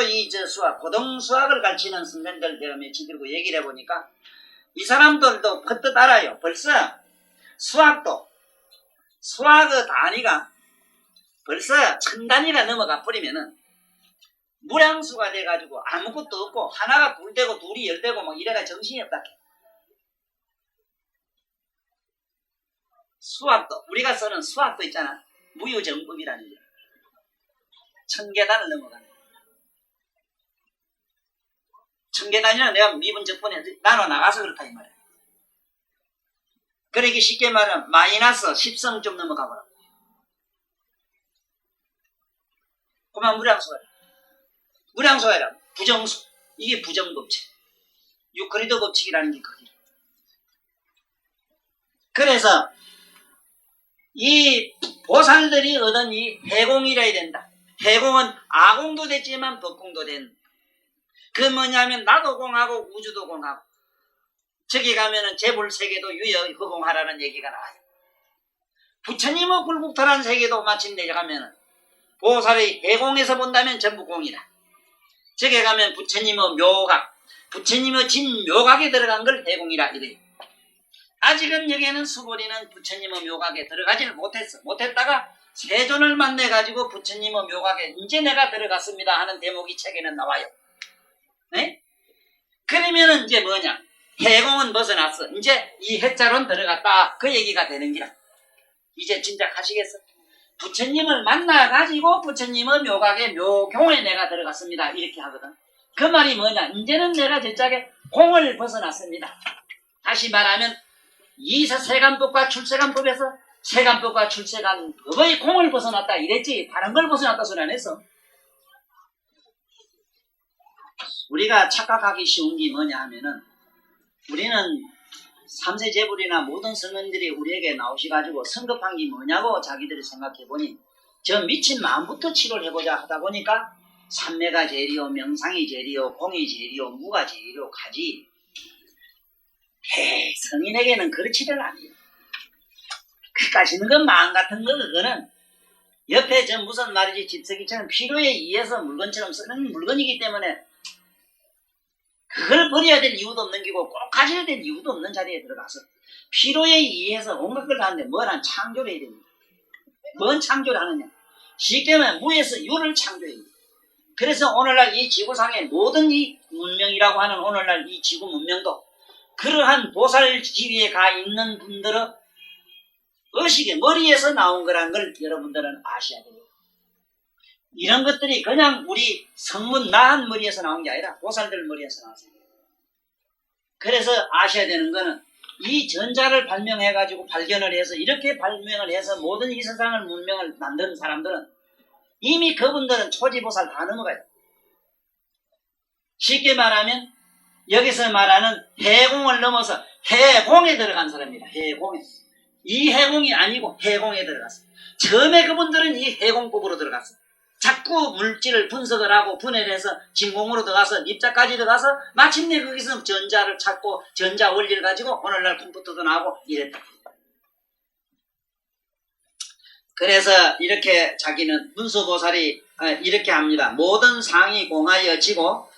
고등 수학을 가르치는 선생들 내가 며칠 들고 얘기를 해보니까 이 사람들도 퍼뜩 알아요. 벌써 수학의 단위가 벌써 1000단위가 넘어가 버리면은 무량수가 돼가지고 아무것도 없고 하나가 둘 되고 둘이 열 되고 막 이래가 정신이 없다. 수학도 우리가 쓰는 수학도 있잖아. 무유정법이라는 게 1000계단을 넘어가는 청계단이나 내가 미분 적분에 나눠 나가서 그렇다 이 말이야. 그러기 쉽게 말하면 마이너스 10성 좀 넘어가 버려. 그만 무량소해라. 무량소해라. 부정수. 이게 부정법칙. 유클리드 법칙이라는 게 그게. 그래서 이 보살들이 얻은 이 해공이라 해야 된다. 해공은 아공도 됐지만 법공도 된. 그 뭐냐면 나도 공하고 우주도 공하고 저기 가면은 재불세계도 유여허공하라는 얘기가 나와요. 부처님의 굴국터란 세계도 마침내 가면은 보살의 해공에서 본다면 전부 공이다. 저기 가면 부처님의 묘각, 부처님의 진묘각에 들어간 걸 해공이라 이래요. 아직은 여기에는 수고리는 부처님의 묘각에 들어가지를 못했다가 세존을 만나가지고 부처님의 묘각에 이제 내가 들어갔습니다 하는 대목이 책에는 나와요. 네? 그러면은 이제 뭐냐? 해공은 벗어났어. 이제 이 해자론 들어갔다. 그 얘기가 되는 기라. 이제 진작 하시겠어? 부처님을 만나가지고 부처님의 묘각에 묘경에 내가 들어갔습니다. 이렇게 하거든. 그 말이 뭐냐? 이제는 내가 저짝에 공을 벗어났습니다. 다시 말하면 이세간법과 출세간법에서 세간법과 출세간법의 공을 벗어났다 이랬지 다른 걸 벗어났다 소리 안 했어. 우리가 착각하기 쉬운 게 뭐냐 하면은 우리는 삼세제불이나 모든 성현들이 우리에게 나오셔가지고 성급한 게 뭐냐고 자기들이 생각해보니 저 미친 마음부터 치료를 해보자 하다 보니까 삼매가 제일이요 명상이 제일이요 공이 제일이요 무가 제일이요 가지 성인에게는 그렇지를 않아요. 그까지는 건 마음 같은 거 그거는 옆에 저 무슨 말이지 집세기처럼 필요에 의해서 물건처럼 쓰는 물건이기 때문에 그걸 버려야 될 이유도 없는 기고 꼭 가져야 될 이유도 없는 자리에 들어가서 필요에 의해서 온갖 걸 하는데 뭐란 창조를 해야 됩니다. 뭔 창조를 하느냐? 쉽게 말하면 무에서 유를 창조해야 됩니다. 그래서 오늘날 이 지구상의 모든 이 문명이라고 하는 오늘날 이 지구 문명도 그러한 보살 지위에 가 있는 분들은 의식의 머리에서 나온 거란 걸 여러분들은 아셔야 돼요. 이런 것들이 그냥 우리 성문 나한 머리에서 나온 게 아니라 보살들 머리에서 나왔어요. 그래서 아셔야 되는 거는 이 전자를 발명해가지고 발견을 해서 이렇게 발명을 해서 모든 이 세상을 문명을 만든 사람들은 이미 그분들은 초지보살 다 넘어가요. 쉽게 말하면 여기서 말하는 해공을 넘어서 해공에 들어간 사람입니다. 해공에. 이 해공이 아니고 해공에 들어갔어. 처음에 그분들은 이 해공법으로 들어갔어. 자꾸 물질을 분석을 하고 분해를 해서 진공으로 들어가서 입자까지 들어가서 마침내 거기서 전자를 찾고 전자 원리를 가지고 오늘날 컴퓨터도 나오고 이랬다. 그래서 이렇게 자기는 문수보살이 이렇게 합니다. 모든 상이 공하여 지고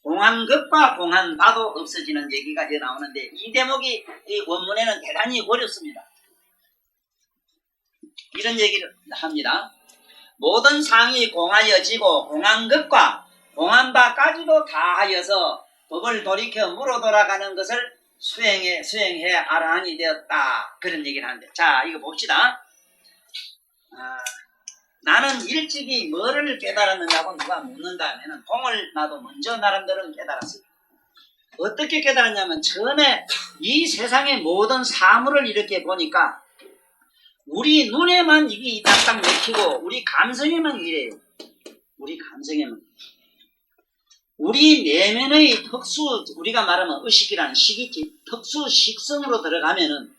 공한급과 공한바도 없어지는 얘기가 이제 나오는데 이 대목이 이 원문에는 대단히 어렵습니다. 이런 얘기를 합니다. 모든 상이 공하여지고 공한급과 공한바까지도 다 하여서 법을 돌이켜 물어 돌아가는 것을 수행해 아라한이 되었다. 그런 얘기를 하는데 자 이거 봅시다. 나는 일찍이 뭐를 깨달았느냐고 누가 묻는다면 공을 나도 먼저 나름대로 깨달았어요. 어떻게 깨달았냐면 처음에 이 세상의 모든 사물을 이렇게 보니까 우리 눈에만 이게 딱딱 맥히고 우리 감성에만 이래요. 우리 감성에만. 우리 내면의 특수 우리가 말하면 의식이라는 식이지 특수 식성으로 들어가면은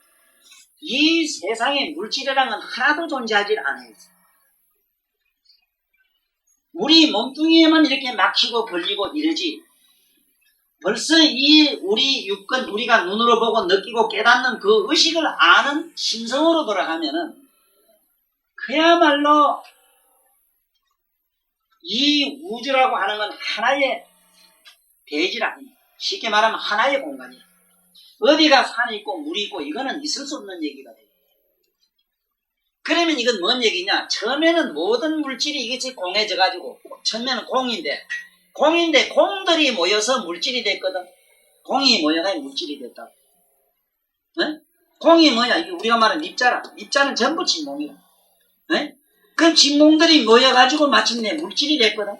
이 세상의 물질이라는 건 하나도 존재하지 않아요. 우리 몸뚱이에만 이렇게 막히고 걸리고 이러지 벌써 이 우리 육근 우리가 눈으로 보고 느끼고 깨닫는 그 의식을 아는 심성으로 돌아가면은 그야말로 이 우주라고 하는 건 하나의 대지라 쉽게 말하면 하나의 공간이야. 어디가 산이 있고 물이 있고 이거는 있을 수 없는 얘기가 돼요. 그러면 이건 뭔 얘기냐? 처음에는 모든 물질이 이것이 공해져가지고 처음에는 공인데 공들이 모여서 물질이 됐거든. 공이 모여가 물질이 됐다. 네? 공이 뭐냐? 이게 우리가 말하는 입자라. 입자는 전부 진공이야. 네? 그 진공들이 모여가지고 마침내 물질이 됐거든.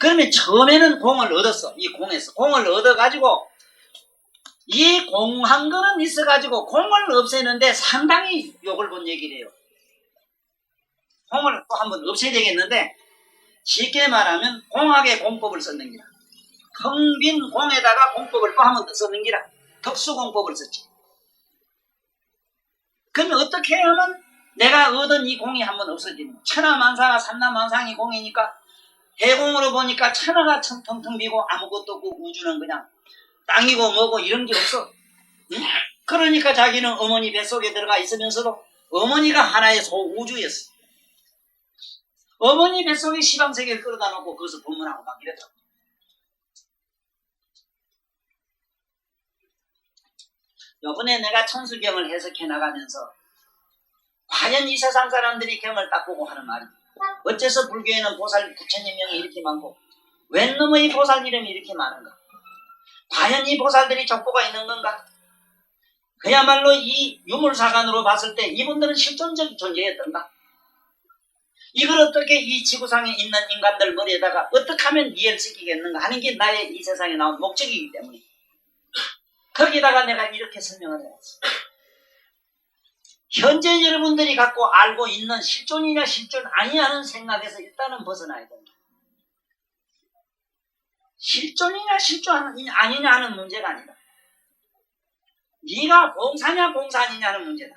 그러면 처음에는 공을 얻었어. 이 공에서 공을 얻어가지고 이 공 한 거는 있어가지고 공을 없애는데 상당히 욕을 본 얘기를 해요. 공을 또 한번 없애야 되겠는데 쉽게 말하면 공학의 공법을 썼는 기라. 텅 빈 공에다가 공법을 또 한 번 더 썼는 기라. 특수공법을 썼지. 그러면 어떻게 하면 내가 얻은 이 공이 한 번 없어지는 거야. 천하만사가 삼라만상이 공이니까 해공으로 보니까 천하가 텅텅 비고 아무것도 없고 우주는 그냥 땅이고 뭐고 이런 게 없어. 응? 그러니까 자기는 어머니 뱃속에 들어가 있으면서도 어머니가 하나의 소우주였어. 어머니 뱃속에 시방세계를 끌어다 놓고 그것을 본문하고 막 이랬다고. 요번에 내가 천수경을 해석해 나가면서 과연 이 세상 사람들이 경을 딱 보고 하는 말이 어째서 불교에는 보살 부처님 명이 이렇게 많고 웬 놈의 보살 이름이 이렇게 많은가? 과연 이 보살들이 족보가 있는 건가? 그야말로 이 유물사관으로 봤을 때 이분들은 실존적 존재였던가? 이걸 어떻게 이 지구상에 있는 인간들 머리에다가 어떻게 하면 이해를 시키겠는가 하는 게 나의 이 세상에 나온 목적이기 때문에 거기다가 내가 이렇게 설명을 해놨어. 현재 여러분들이 갖고 알고 있는 실존이냐 실존 아니냐는 생각에서 일단은 벗어나야 된다. 실존이냐 실존 아니냐 하는 문제가 아니다. 네가 봉사냐 봉사 아니냐는 문제다.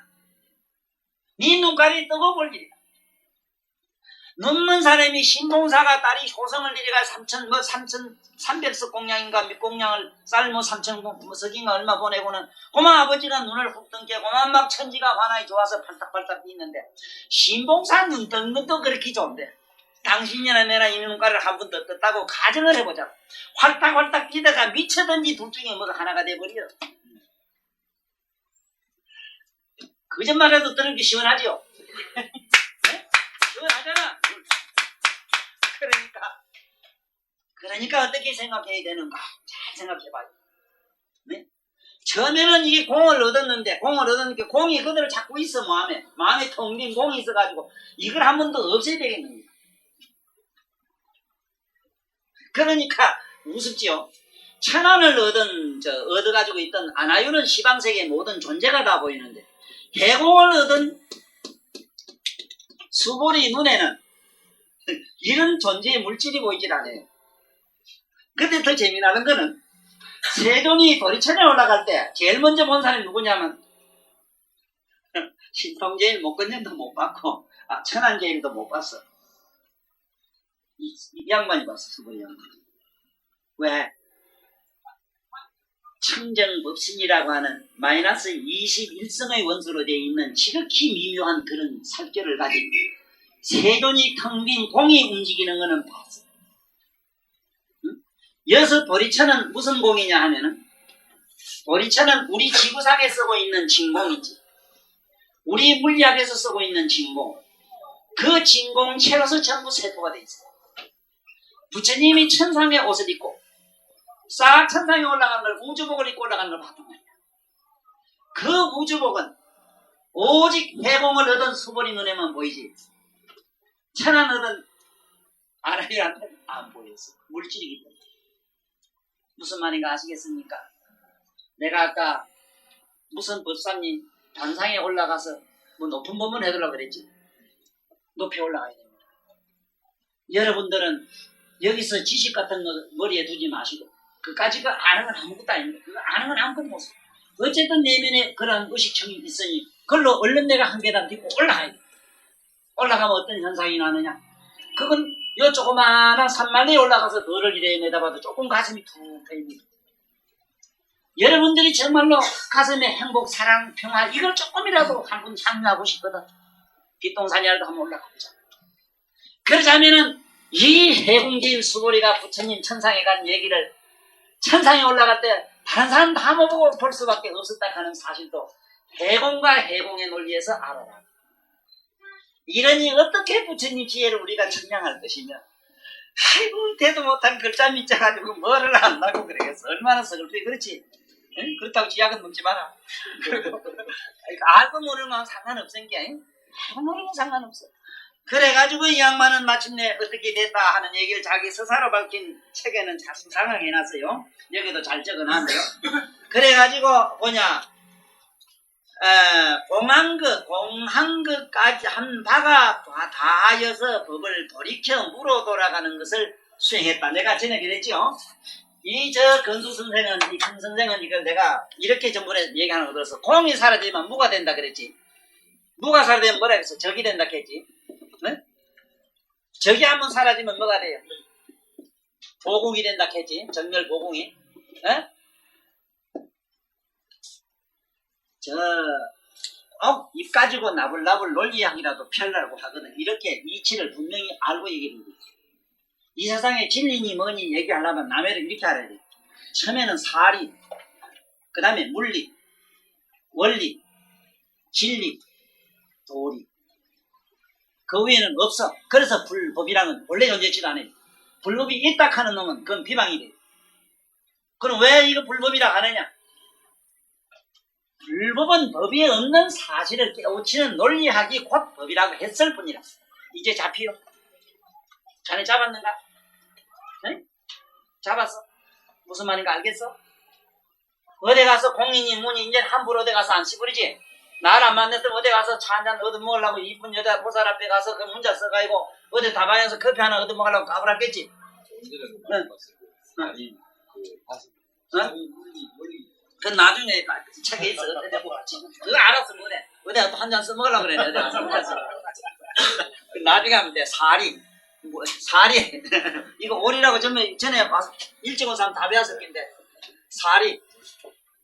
네 눈깔이 뜨고 볼 일이다. 눈먼 사람이 신봉사가 딸이 효성을 데려가 3,300석 공양인가 몇 공양을 쌀 3,000석인가 얼마 보내고는 고마 아버지가 눈을 훅 뜬게 고마 막 천지가 환하게 좋아서 팔딱팔딱 뛰는데 신봉사 눈 뜬 것도 그렇게 좋은데 당신이나 내나 이 눈깔을 한 번 더 떴다고 가정을 해보자. 활딱활딱 뛰다가 미쳐든지 둘 중에 뭐가 하나가 돼버려. 거짓말해도 뜨는 게 시원하지요? 시원하잖아. 그러니까 어떻게 생각해야 되는가? 잘 생각해봐요. 네? 처음에는 이게 공을 얻었는데 공이 그대로 자꾸 있어 마음에 텅 빈 공이 있어가지고 이걸 한 번 더 없애야 되겠는 거야. 그러니까 우습지요. 천안을 얻어가지고 있던 아나유는 시방세계 모든 존재가 다 보이는데 해공을 얻은 수보리 눈에는 이런 존재의 물질이 보이질 않아요. 근데 더 재미나는 거는 세존이 도리천에 올라갈 때 제일 먼저 본 사람이 누구냐면 신통제일 목건년도 못 봤고 천안제일도 못 봤어. 이 양반이 봤어. 수보리 양반. 왜? 청정법신이라고 하는 마이너스 21성의 원소로 되어 있는 지극히 미묘한 그런 살결을 가진 세존이 텅 빈 공이 움직이는 거는 봤어. 응? 여기서 도리천은 무슨 공이냐 하면은 도리천은 우리 지구상에 쓰고 있는 진공이지. 우리 물리학에서 쓰고 있는 진공. 그 진공체로서 전부 세포가 되어 있어요. 부처님이 천상의 옷을 입고 싹 천상에 올라간 걸 우주복을 입고 올라간 걸 봤단 말이야. 그 우주복은 오직 해공을 얻은 수보리 눈에만 보이지 천안 얻은 아라이한테는 안 보였어. 물질이기 때문에. 무슨 말인가 아시겠습니까? 내가 아까 무슨 법사님 단상에 올라가서 뭐 높은 법문 해달라고 그랬지. 높이 올라가야 됩니다. 여러분들은 여기서 지식 같은 거 머리에 두지 마시고 그까지 아는 건 아무것도 아닙니다. 그거 아는 건 아무것도 못 써. 어쨌든 내면에 그런 의식청이 있으니 그걸로 얼른 내가 한 계단 딛고 올라가야 돼. 올라가면 어떤 현상이 나느냐. 그건 요 조그마한 산만리에 올라가서 너를 이래 내다봐도 조금 가슴이 툭 트입니다. 여러분들이 정말로 가슴에 행복, 사랑, 평화 이걸 조금이라도 한번 향유하고 싶거든. 뒷동산이라도 한번 올라가보자. 그러자면은 이 해공제일 수보리가 부처님 천상에 간 얘기를 천상에 올라갈 때 다른 사람 다 못 보고 볼 수밖에 없었다 하는 사실도 해공과 해공의 논리에서 알아라. 이러니 어떻게 부처님 지혜를 우리가 청량할 것이며 아이고 대도 못한 글자 밑자가지고 뭐를 안다고 그러겠어. 얼마나 서글프게 그렇지. 응? 그렇다고 지약은 먹지 마라. 그리고 알고 모르면 상관없은 게 알고 모르면 상관없어. 그래가지고 이 양반은 마침내 어떻게 됐다 하는 얘기를 자기 서사로 밝힌 책에는 잘 수상하게 해놨어요. 여기도 잘 적어놨네요. 그래가지고 공한것까지 한 바가 다 하여서 법을 돌이켜 물어 돌아가는 것을 수행했다. 내가 전에 그랬죠. 이 건수 선생은, 이 큰 선생은 이걸 내가 이렇게 전번에 얘기하는 거 들어서 공이 사라지면 무가 된다 그랬지. 무가 사라지면 뭐라 그랬어? 적이 된다 했지. 네? 적이 한번 사라지면 뭐가 돼요? 보궁이 된다 했지. 정멸 보궁이. 네? 입 가지고 나불나불 논리학이라도 펴려고 하거든. 이렇게 이치를 분명히 알고 얘기하는 거지. 이 세상에 진리니 뭐니 얘기하려면 남해를 이렇게 알아야 돼. 처음에는 사리, 그 다음에 물리, 원리, 진리, 도리. 그 위에는 없어. 그래서 불법이랑은 원래 존재치도 않아요. 불법이 있다 하는 놈은 그건 비방이 돼요. 그럼 왜 이거 불법이라 하느냐? 불법은 법이 없는 사실을 깨우치는 논리학이 곧 법이라고 했을 뿐이라. 이제 잡히요. 자네 잡았는가? 네? 잡았어? 무슨 말인가 알겠어? 어디 가서 공인이 문이 이제 함부로 어디 가서 안 씹으리지? 날 안 만났으면 어디 가서 차 한잔 얻어먹으려고 이쁜 여자 보살 앞에 가서 그 문자 써가지고 어디 다방에서 커피 하나 얻어먹으려고 까불었겠지? 응. 그 나중에 책에 있어. 어디 보고 그거 알았어 뭐래. 어디 가서 한 잔 써먹으려고 그래. 어디 가서 나중에 하면 돼. 사리. 사리. 이거 오리라고 전에 와서 일찍 온 사람 다 배웠을 텐데. 사리.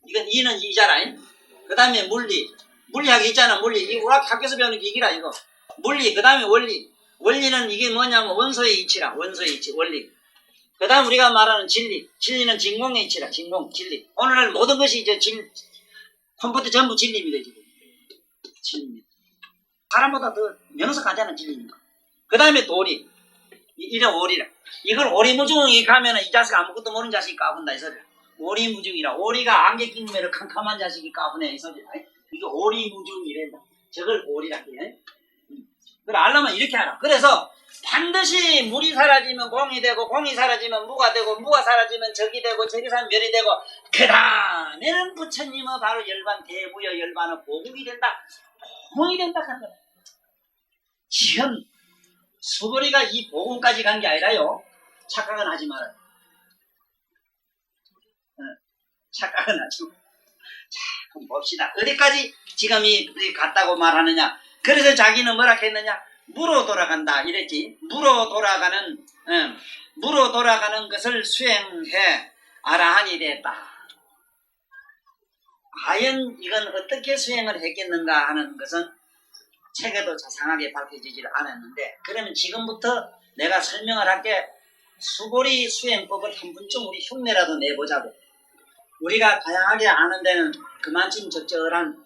이건 이는 이잖아. 그 다음에 물리. 물리학이 있잖아. 물리. 이 학교에서 배우는 기기라 이거. 물리. 그 다음에 원리. 원리는 이게 뭐냐면 원소의 이치라. 원소의 이치. 원리. 그 다음 우리가 말하는 진리. 진리는 진공의 이치라. 진공. 진리. 오늘날 모든 것이 이제 컴퓨터 전부 진리입니다. 지금. 진리. 사람보다 더 명석하지 않은 진리입니다. 그 다음에 도리. 이런 오리라. 이걸 오리무중이 가면은 이 자식 아무것도 모르는 자식이 까분다 이 소리야. 오리무중이라. 오리가 안개 낀 매로 캄캄한 자식이 까분해 이 소리야. 이게 오리무중이란다. 저걸 오리라 해. 그걸 알려면 이렇게 알아. 그래서 반드시 물이 사라지면 공이 되고 공이 사라지면 무가 되고 무가 사라지면 적이 되고 적이 사라지면 멸이 되고 그 다음에는 부처님은 바로 열반 대부여 열반의 보국이 된다. 보국이 된다 하는 거야. 지금 수보리가 이 보궁까지 간 게 아니라요. 착각은 하지 말아요. 착각은 하지 말아요. 자, 그럼 봅시다. 어디까지 지금 우리 갔다고 말하느냐. 그래서 자기는 뭐라 했느냐. 무로 돌아간다 이랬지. 무로 돌아가는 것을 수행해 아라한이 됐다. 과연 이건 어떻게 수행을 했겠는가 하는 것은 책에도 자상하게 밝혀지질 않았는데, 그러면 지금부터 내가 설명을 할게. 수고리 수행법을 한 분쯤 우리 흉내라도 내보자고. 우리가 다양하게 아는 데는 그만큼 적절한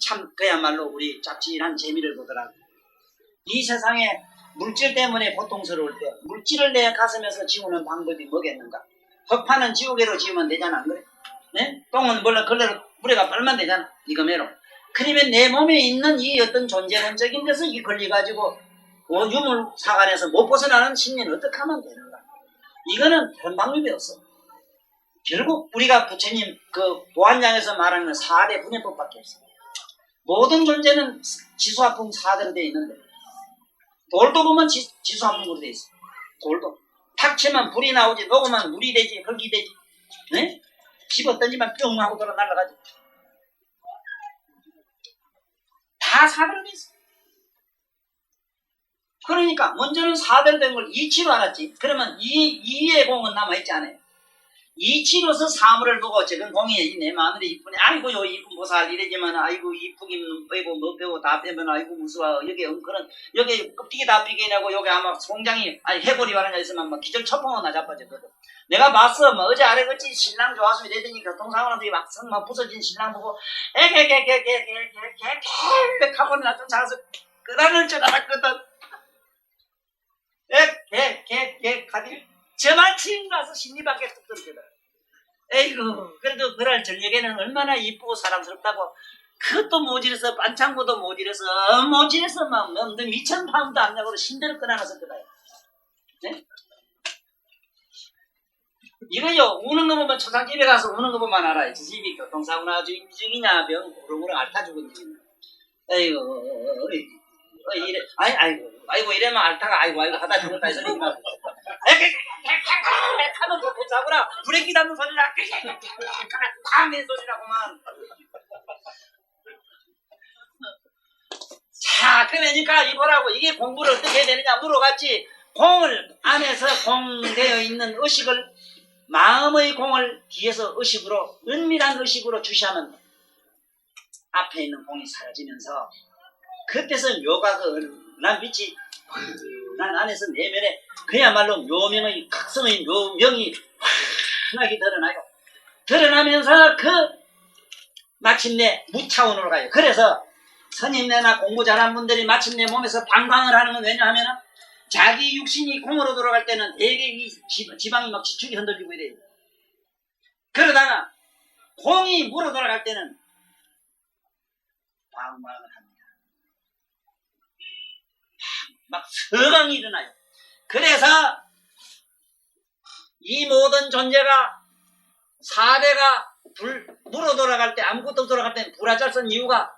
참 그야말로 우리 짭짤한 재미를 보더라고. 이 세상에 물질 때문에 고통스러울 때 물질을 내 가슴에서 지우는 방법이 뭐겠는가? 흙파는 지우개로 지우면 되잖아, 안 그래? 네? 똥은 물에가 빨면 되잖아, 이거매로. 그러면 내 몸에 있는 이 어떤 존재론적인 것을 이 걸려가지고 유물사관에서 못 벗어나는 심리는 어떻게 하면 되는가? 이거는 그런 방법이 없어. 결국 우리가 부처님 그 도안장에서 말하는 건 4대 분해법밖에 없어. 모든 존재는 지수화풍 4대로 되어 있는데, 돌도 보면 지수화풍으로 되어 있어. 돌도 탁 치면 불이 나오지, 녹으면 물이 되지, 흙이 되지, 네? 집어 던지면 뿅 하고 돌아 날아가지. 다 4대로 되어 있어. 그러니까 먼저는 4대로 된 걸 이치로 알았지. 그러면 이의 공은 남아있지 않아요. 이치로서 사물을 보고 저건 공이 내 마늘이 이쁘네. 아이고 요 이쁜 보살 이러지만 아이고 이쁘긴 빼고 뭐 빼고 다 빼면 아이고 무서워. 여기 엉클은 여기 껍데기 다 삐개냐고. 여기 아마 송장이 해골이 와는 데 있으면 막 기절 초풍은 나 자빠졌거든. 내가 봤어. 뭐 어제 아래 그치 신랑 좋았으면 이러더니 교통사고나서 막상 막 부서진 신랑 보고 에게게게게게게게게 하고 나 쫓아가서 끄단을 줄 알았거든. 게 가디 저만 치인 가서 심리밖에 뚝 떨어지더라. 에이구, 그래도 그날 저녁에는 얼마나 이쁘고 사랑스럽다고 그것도 모질해서 반창고도 모질해서 막 너무 미천 파운드 안 나고 신대를 끊어놔서 그래요. 네? 이거요 우는 거 보면 초상집에 가서 우는 거 보면 알아요. 저 집이 교통사고나 중이냐 병 우렁우렁 앓다 죽은 집이냐. 아이고 이래 아이고 이래면 앓다가 아이고 하다 죽었다 해서 하면 교통사고라 브레이크 닿는 소리라 탕낸 소리라고만. 자 그러니까 이거라고 이게 공부를 어떻게 해야 되느냐 물어봤지. 공을 안에서 공되어 있는 의식을 마음의 공을 뒤에서 의식으로 은밀한 의식으로 주시하면 앞에 있는 공이 사라지면서 그때서 묘가 난 빛이 난 안에서 내면에 그야말로 묘명의 각성의 묘명이 환하게 드러나요. 드러나면서 그 마침내 무차원으로 가요. 그래서 선임내나 공부 잘한 분들이 마침내 몸에서 방광을 하는 건 왜냐하면 자기 육신이 공으로 돌아갈 때는 되게 이 지방이 막 지축이 흔들리고 이래요. 그러다가 공이 물어 돌아갈 때는 방광을 합니다. 막 서강이 일어나요. 그래서 이 모든 존재가 4대가 물어 돌아갈 때 아무것도 돌아갈 때는 불화 잘 쓴 이유가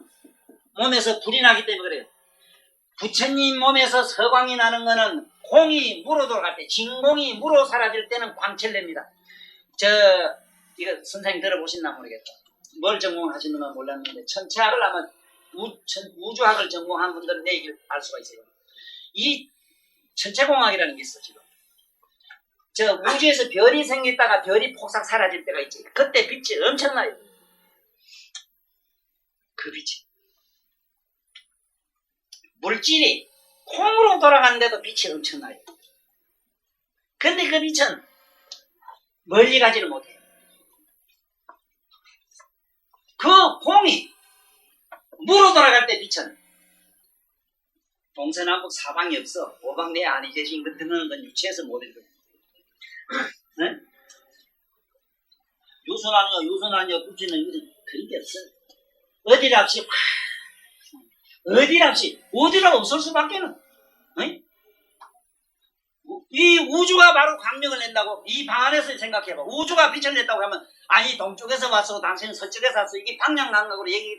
몸에서 불이 나기 때문에 그래요. 부처님 몸에서 서광이 나는 거는 공이 물어 돌아갈 때, 진공이 물어 사라질 때는 광채를 냅니다. 이거 선생님 들어보셨나 모르겠다. 뭘 전공하시는 건 몰랐는데, 천체학을 아마 우주학을 전공한 분들은 내 얘기를 알 수가 있어요. 이 천체공학이라는 게 있어, 지금. 우주에서 별이 생겼다가 별이 폭삭 사라질 때가 있지. 그때 빛이 엄청나요. 그 빛이. 물질이 콩으로 돌아가는데도 빛이 엄청나요. 근데 그 빛은 멀리 가지를 못해요. 그 콩이 물어 돌아갈 때 빛은 동서남북 사방이 없어. 오방내에 안이 계신 그 드는 건 유체해서 못 읽어요. 네? 유선하냐 부지는 그런 게 없어요. 어디랍시 어디라 없을 수밖에는. 네? 이 우주가 바로 광명을 낸다고. 이 방 안에서 생각해봐. 우주가 빛을 냈다고 하면 아니 동쪽에서 왔어 당신은 서쪽에서 왔어 이게 방향감각으로 얘기해.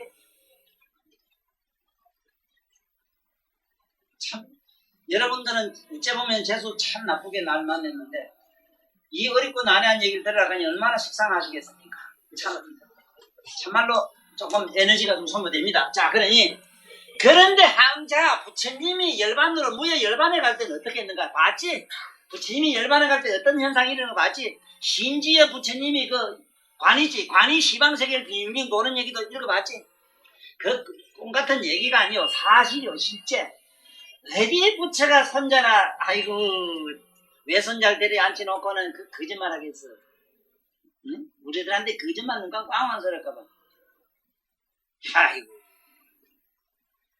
참 여러분들은 어째 보면 재수 참 나쁘게 날 만났는데 이 어렵고 난해한 얘기를 들으라니 얼마나 식상하시겠습니까? 참말로 조금 에너지가 좀 소모됩니다. 자 그런데 항자 부처님이 열반으로 무예 열반에 갈 때는 어떻게 했는가 봤지? 부처님이 열반에 갈 때 어떤 현상이 일어나는 거 봤지? 심지어 부처님이 관이 시방세계를 빙빙 도는 얘기도 읽어봤지? 그 꿈 같은 얘기가 아니요 사실이요 실제. 어디 부처가 손자나 아이고 외손자를 데려 앉혀놓고는 그 거짓말 하겠어. 응? 우리들한테 거짓말 눈감 꽝꽝 소리할까봐. 아이고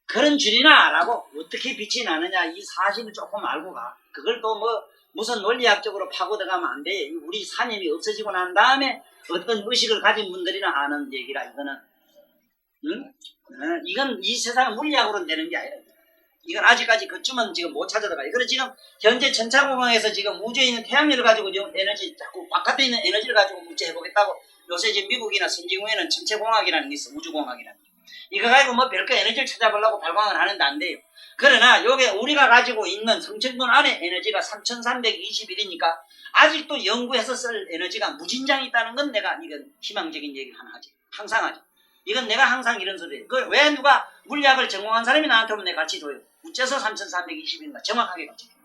그런 줄이나 라고 어떻게 빛이 나느냐 이 사실을 조금 알고 가. 그걸 또 무슨 논리학적으로 파고 들어가면 안 돼. 우리 사념이 없어지고 난 다음에 어떤 의식을 가진 분들이나 아는 얘기라 이거는. 응? 이건 이 세상 물리학으로는 되는 게 아니라 이건 아직까지 그쯤은 지금 못 찾아들어가요. 그래서 지금 현재 천차공항에서 지금 우주에 있는 태양열을 가지고 에너지 자꾸 바깥에 있는 에너지를 가지고 문제해보겠다고 요새 지금 미국이나 선진국에는 천체공학이라는 게 있어. 우주공학이라는 게. 이거 가지고 별거 에너지를 찾아보려고 발광을 하는데 안 돼요. 그러나 요게 우리가 가지고 있는 성천분 안에 에너지가 3321이니까 아직도 연구해서 쓸 에너지가 무진장이 있다는 건 내가 이건 희망적인 얘기를 하나 하지. 항상 하지. 이건 내가 항상 이런 소리예요. 왜 누가 물리학을 전공한 사람이 나한테 오면 내가 같이 줘요. 어째서 3320인가 정확하게 같이 줘요.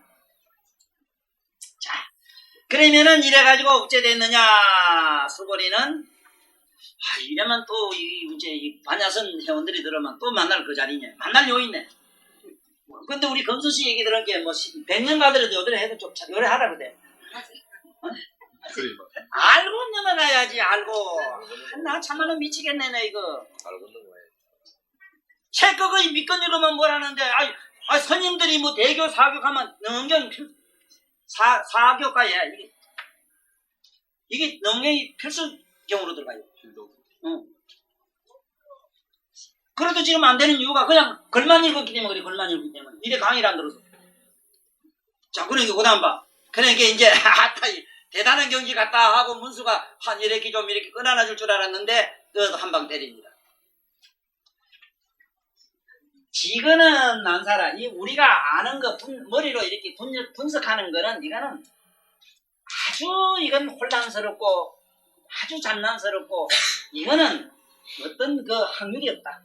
자, 그러면은 이래가지고 어째 됐느냐 수고리는 이러면 또 이 반야선 회원들이 들으면 또 만날 그 자리냐 만날 요 있네. 근데 우리 검수씨 얘기 들은 게 100년 가더라도 요들에 해도 좀 요래 하라 그래. 어? 알고 넘어가야지. 알고. 나 참말로 미치겠네 나 이거. 알고 넘어가야 책 그거 믿건 읽으면 뭐라는데 스님들이 대교 사교하면 능경이 사교가야 이게 능경이 필수 경우로 들어가요. 응. 그래도 지금 안 되는 이유가 그냥 글만 읽었기 때문에 그래. 글만 읽었기 때문에. 이래 강의를 안 들어서. 자, 그러니까 그 다음 봐. 그러니까 이제 대단한 경지 같다 하고 문수가 한 이렇게 좀 이렇게 끊어놔줄 줄 알았는데 또 한 방 때립니다. 지근은 난사라. 이 우리가 아는 거 머리로 이렇게 분석하는 거는 이거는 아주 이건 혼란스럽고 아주 장난스럽고 이거는 어떤 그 확률이 없다.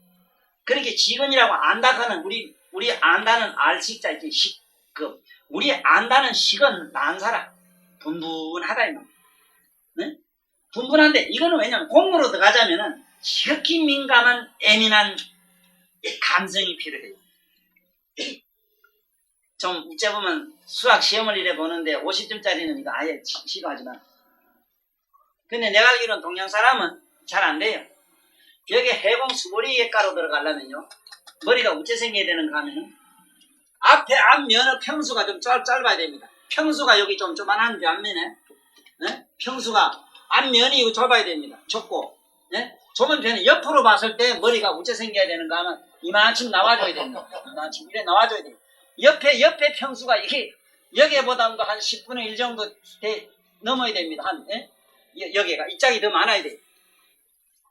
그렇게 지근이라고 안다가는 우리 안다는 알식자 있지 그 우리 안다는 식은 난사라. 분분하다 이 말. 네? 분분한데 이거는 왜냐면 공으로 들어가자면은 지극히 민감한 예민한 감성이 필요해요. 좀 이제 보면 수학 시험을 이래 보는데 50점짜리는 이거 아예 싫어하지만 근데 내가 알기로는 동양 사람은 잘 안 돼요. 여기 해공 수보리가로 들어가려면요 머리가 어째 생겨야 되는가 하면은 앞면의 평수가 좀 짧아야 됩니다. 평수가 여기 좀 조만한 앞면에 네? 평수가 앞면이 좁아야 됩니다. 좁고 네? 좁은 편에 옆으로 봤을 때 머리가 어째 생겨야 되는가 하면 이만큼 나와줘야 됩니다. 이만큼 이래 나와줘야 돼요. 옆에 평수가 이게 여기보다도 한 10분의 1 정도 넘어야 됩니다. 여기가 이 짝이 더 많아야 돼요.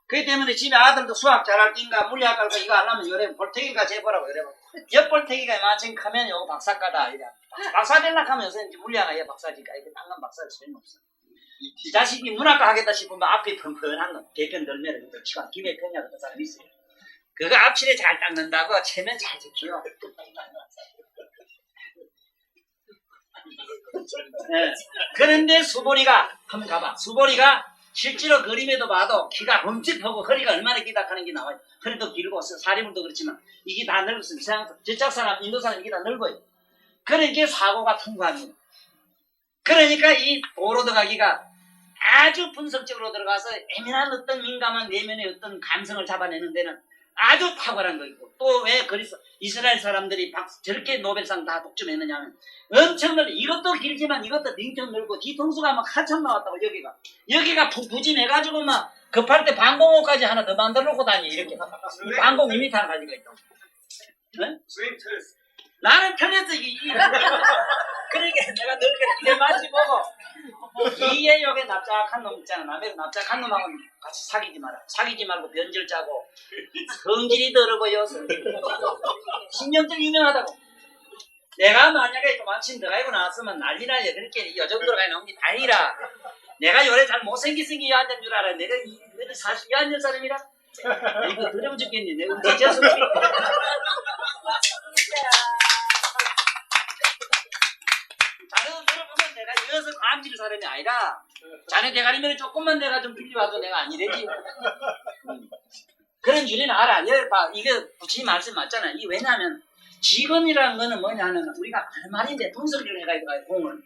그렇기 때문에 집에 아들도 수학 잘할 낀가 물리학 할까 이거 하려면 요래 볼태기가 재보라고 요래 옆 볼태기가 이만큼 크면 요거 박사과다 이래. 박사 되려고 하면 요새 물리학가 얘 박사니까 이게 당근 박사를 소용없어. 이 자식이 문학과 하겠다 싶으면 앞에 펀펀한 거 개편 덜매를 치고 김해 편이라고 그 사람이 있어요. 그거 앞칠에 잘 닦는다고 체면 잘 지키요. 네. 그런데 수보리가 한번 가봐. 수보리가 실제로 그림에도 봐도 키가 흠집하고 허리가 얼마나 기다 하는 게 나와요. 허리도 길고 사리물도 그렇지만 이게 다 넓었어요. 저쪽 사람, 인도 사람 이게 다 넓어요. 그러니까 사고가 통과합니다. 그러니까 이 도로 들어가기가 아주 분석적으로 들어가서 예민한 어떤 민감한 내면의 어떤 감성을 잡아내는 데는 아주 탁월한 거 있고 또 왜 그리스 이스라엘 사람들이 저렇게 노벨상 다 독점했느냐면 엄청 넓어. 이것도 길지만 이것도 딩청 넓고 뒤통수가 막 한참 나왔다고 여기가 부진해가지고 막 급할 때 방공호까지 하나 더 만들어 놓고 다니 이렇게 방공 2m 가지고 있다고. 네? 스윙 틀렸어. 나는 틀렸어 이게. 그러니까 내가 늘 그래 이래 마치 보고 이에 여기 납작한 놈 있잖아. 남의 납작한 놈하고 같이 사귀지 마라. 사귀지 말고 변절 짜고 성질이 더러고요. 신경질 유명하다고. 내가 만약에 그만큼 들어가고 나왔으면 난리나요. 그렇게 이 정도로 가 나온 게 다행이라. 내가 요래 잘 못생겼으니 여한잔 줄 알아. 내가 사실 여한잔 사람이라. 이거 더러워 죽겠네. 내가 뒤져서 자네도 들어보면 내가 이어서 감질 사람이 아니라 자네 대가리면 조금만 내가 좀 빌려와도 내가 아니래지. 그런 줄이는 알아. 얘 봐, 이게 굳이 말씀 맞잖아. 이게 왜냐하면 직원이라는 거는 뭐냐면 우리가 하는 말인데 분석을 해가지고 공을.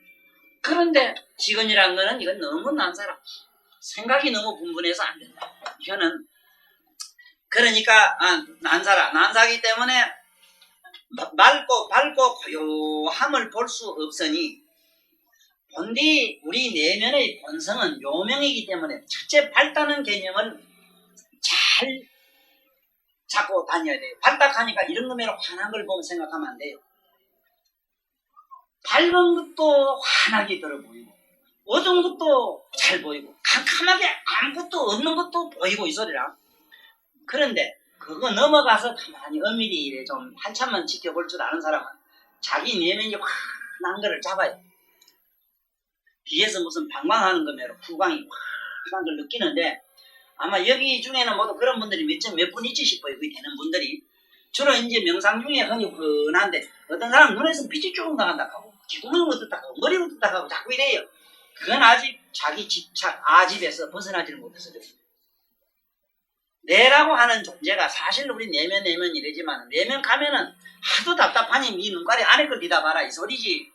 그런데 직원이라는 거는 이건 너무 난사람. 생각이 너무 분분해서 안 된다. 이거는 그러니까 난사기 때문에 밝고 고요함을 볼 수 없으니 본디 우리 내면의 본성은 요명이기 때문에 첫째 밝다는 개념을 잘 잡고 다녀야 돼요. 밝다하니까 이런 놈에로 환한 걸 보면 생각하면 안 돼요. 밝은 것도 환하게 들어 보이고 어두운 것도 잘 보이고 캄캄하게 아무것도 없는 것도 보이고 이 소리라. 그런데 그거 넘어가서 가만히 엄밀히 이래 좀 한참만 지켜볼 줄 아는 사람은 자기 내면이 환한 거를 잡아요. 뒤에서 무슨 방광하는 거면 후광이 환한 걸 느끼는데 아마 여기 중에는 모두 그런 분들이 몇 분 있지 싶어요. 그게 되는 분들이. 주로 이제 명상 중에 흔히 흔한데 어떤 사람 눈에서 빛이 조금 나간다 하고 기구멍을 뜯다 하고 머리를 뜯다 하고 자꾸 이래요. 그건 아직 자기 집착, 아집에서 벗어나지를 못해서 그래요. 내라고 하는 존재가 사실 우리 내면 이래지만 내면 가면은 하도 답답하니 네 눈가리 안에 걸 뒤다 봐라 이 소리지.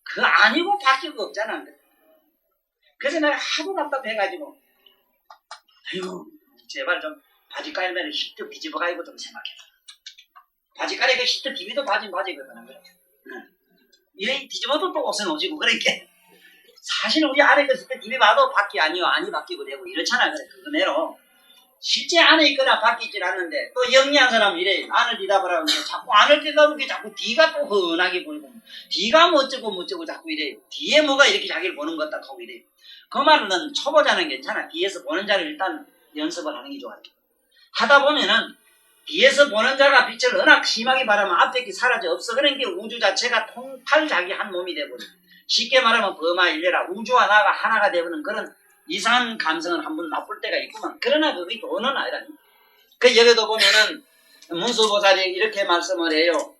그거 아니고 바뀔 거 없잖아. 그래서 내가 하도 답답해가지고 아유 제발 좀 바지 깔면 히트 뒤집어가지고 좀 생각해봐. 바지 깔이가 히트 비비도 바지거든. 이래 뒤집어도 또 옷은 오지고 그러니까 사실 우리 안에 그 히트 비비 봐도 바뀌 아니요 아니 바뀌고 되고 이렇잖아. 그래 그거대로 실제 안에 있거나 바뀌질 않는데 또 영리한 사람은 이래 안을 뒤다보라고 하는데 자꾸 안을 뒤다보는 게 자꾸 뒤가 또 훤하게 보이고 뒤가 뭐 어쩌고 자꾸 이래요. 뒤에 뭐가 이렇게 자기를 보는 것 같다고 이래요. 그 말은 초보자는 괜찮아. 뒤에서 보는 자를 일단 연습을 하는 게 좋아요. 하다 보면은 뒤에서 보는 자가 빛을 워낙 심하게 바라면 앞에 게 사라져 없어. 그런 게 우주 자체가 통탈 자기 한 몸이 되버려. 쉽게 말하면 범하일례라 우주와 나가 하나가 되버리는 그런 이상한 감성은 한번 맛볼 때가 있구만. 그러나 그게 돈은 아니라니. 그 여기도 보면은 문수보살이 이렇게 말씀을 해요.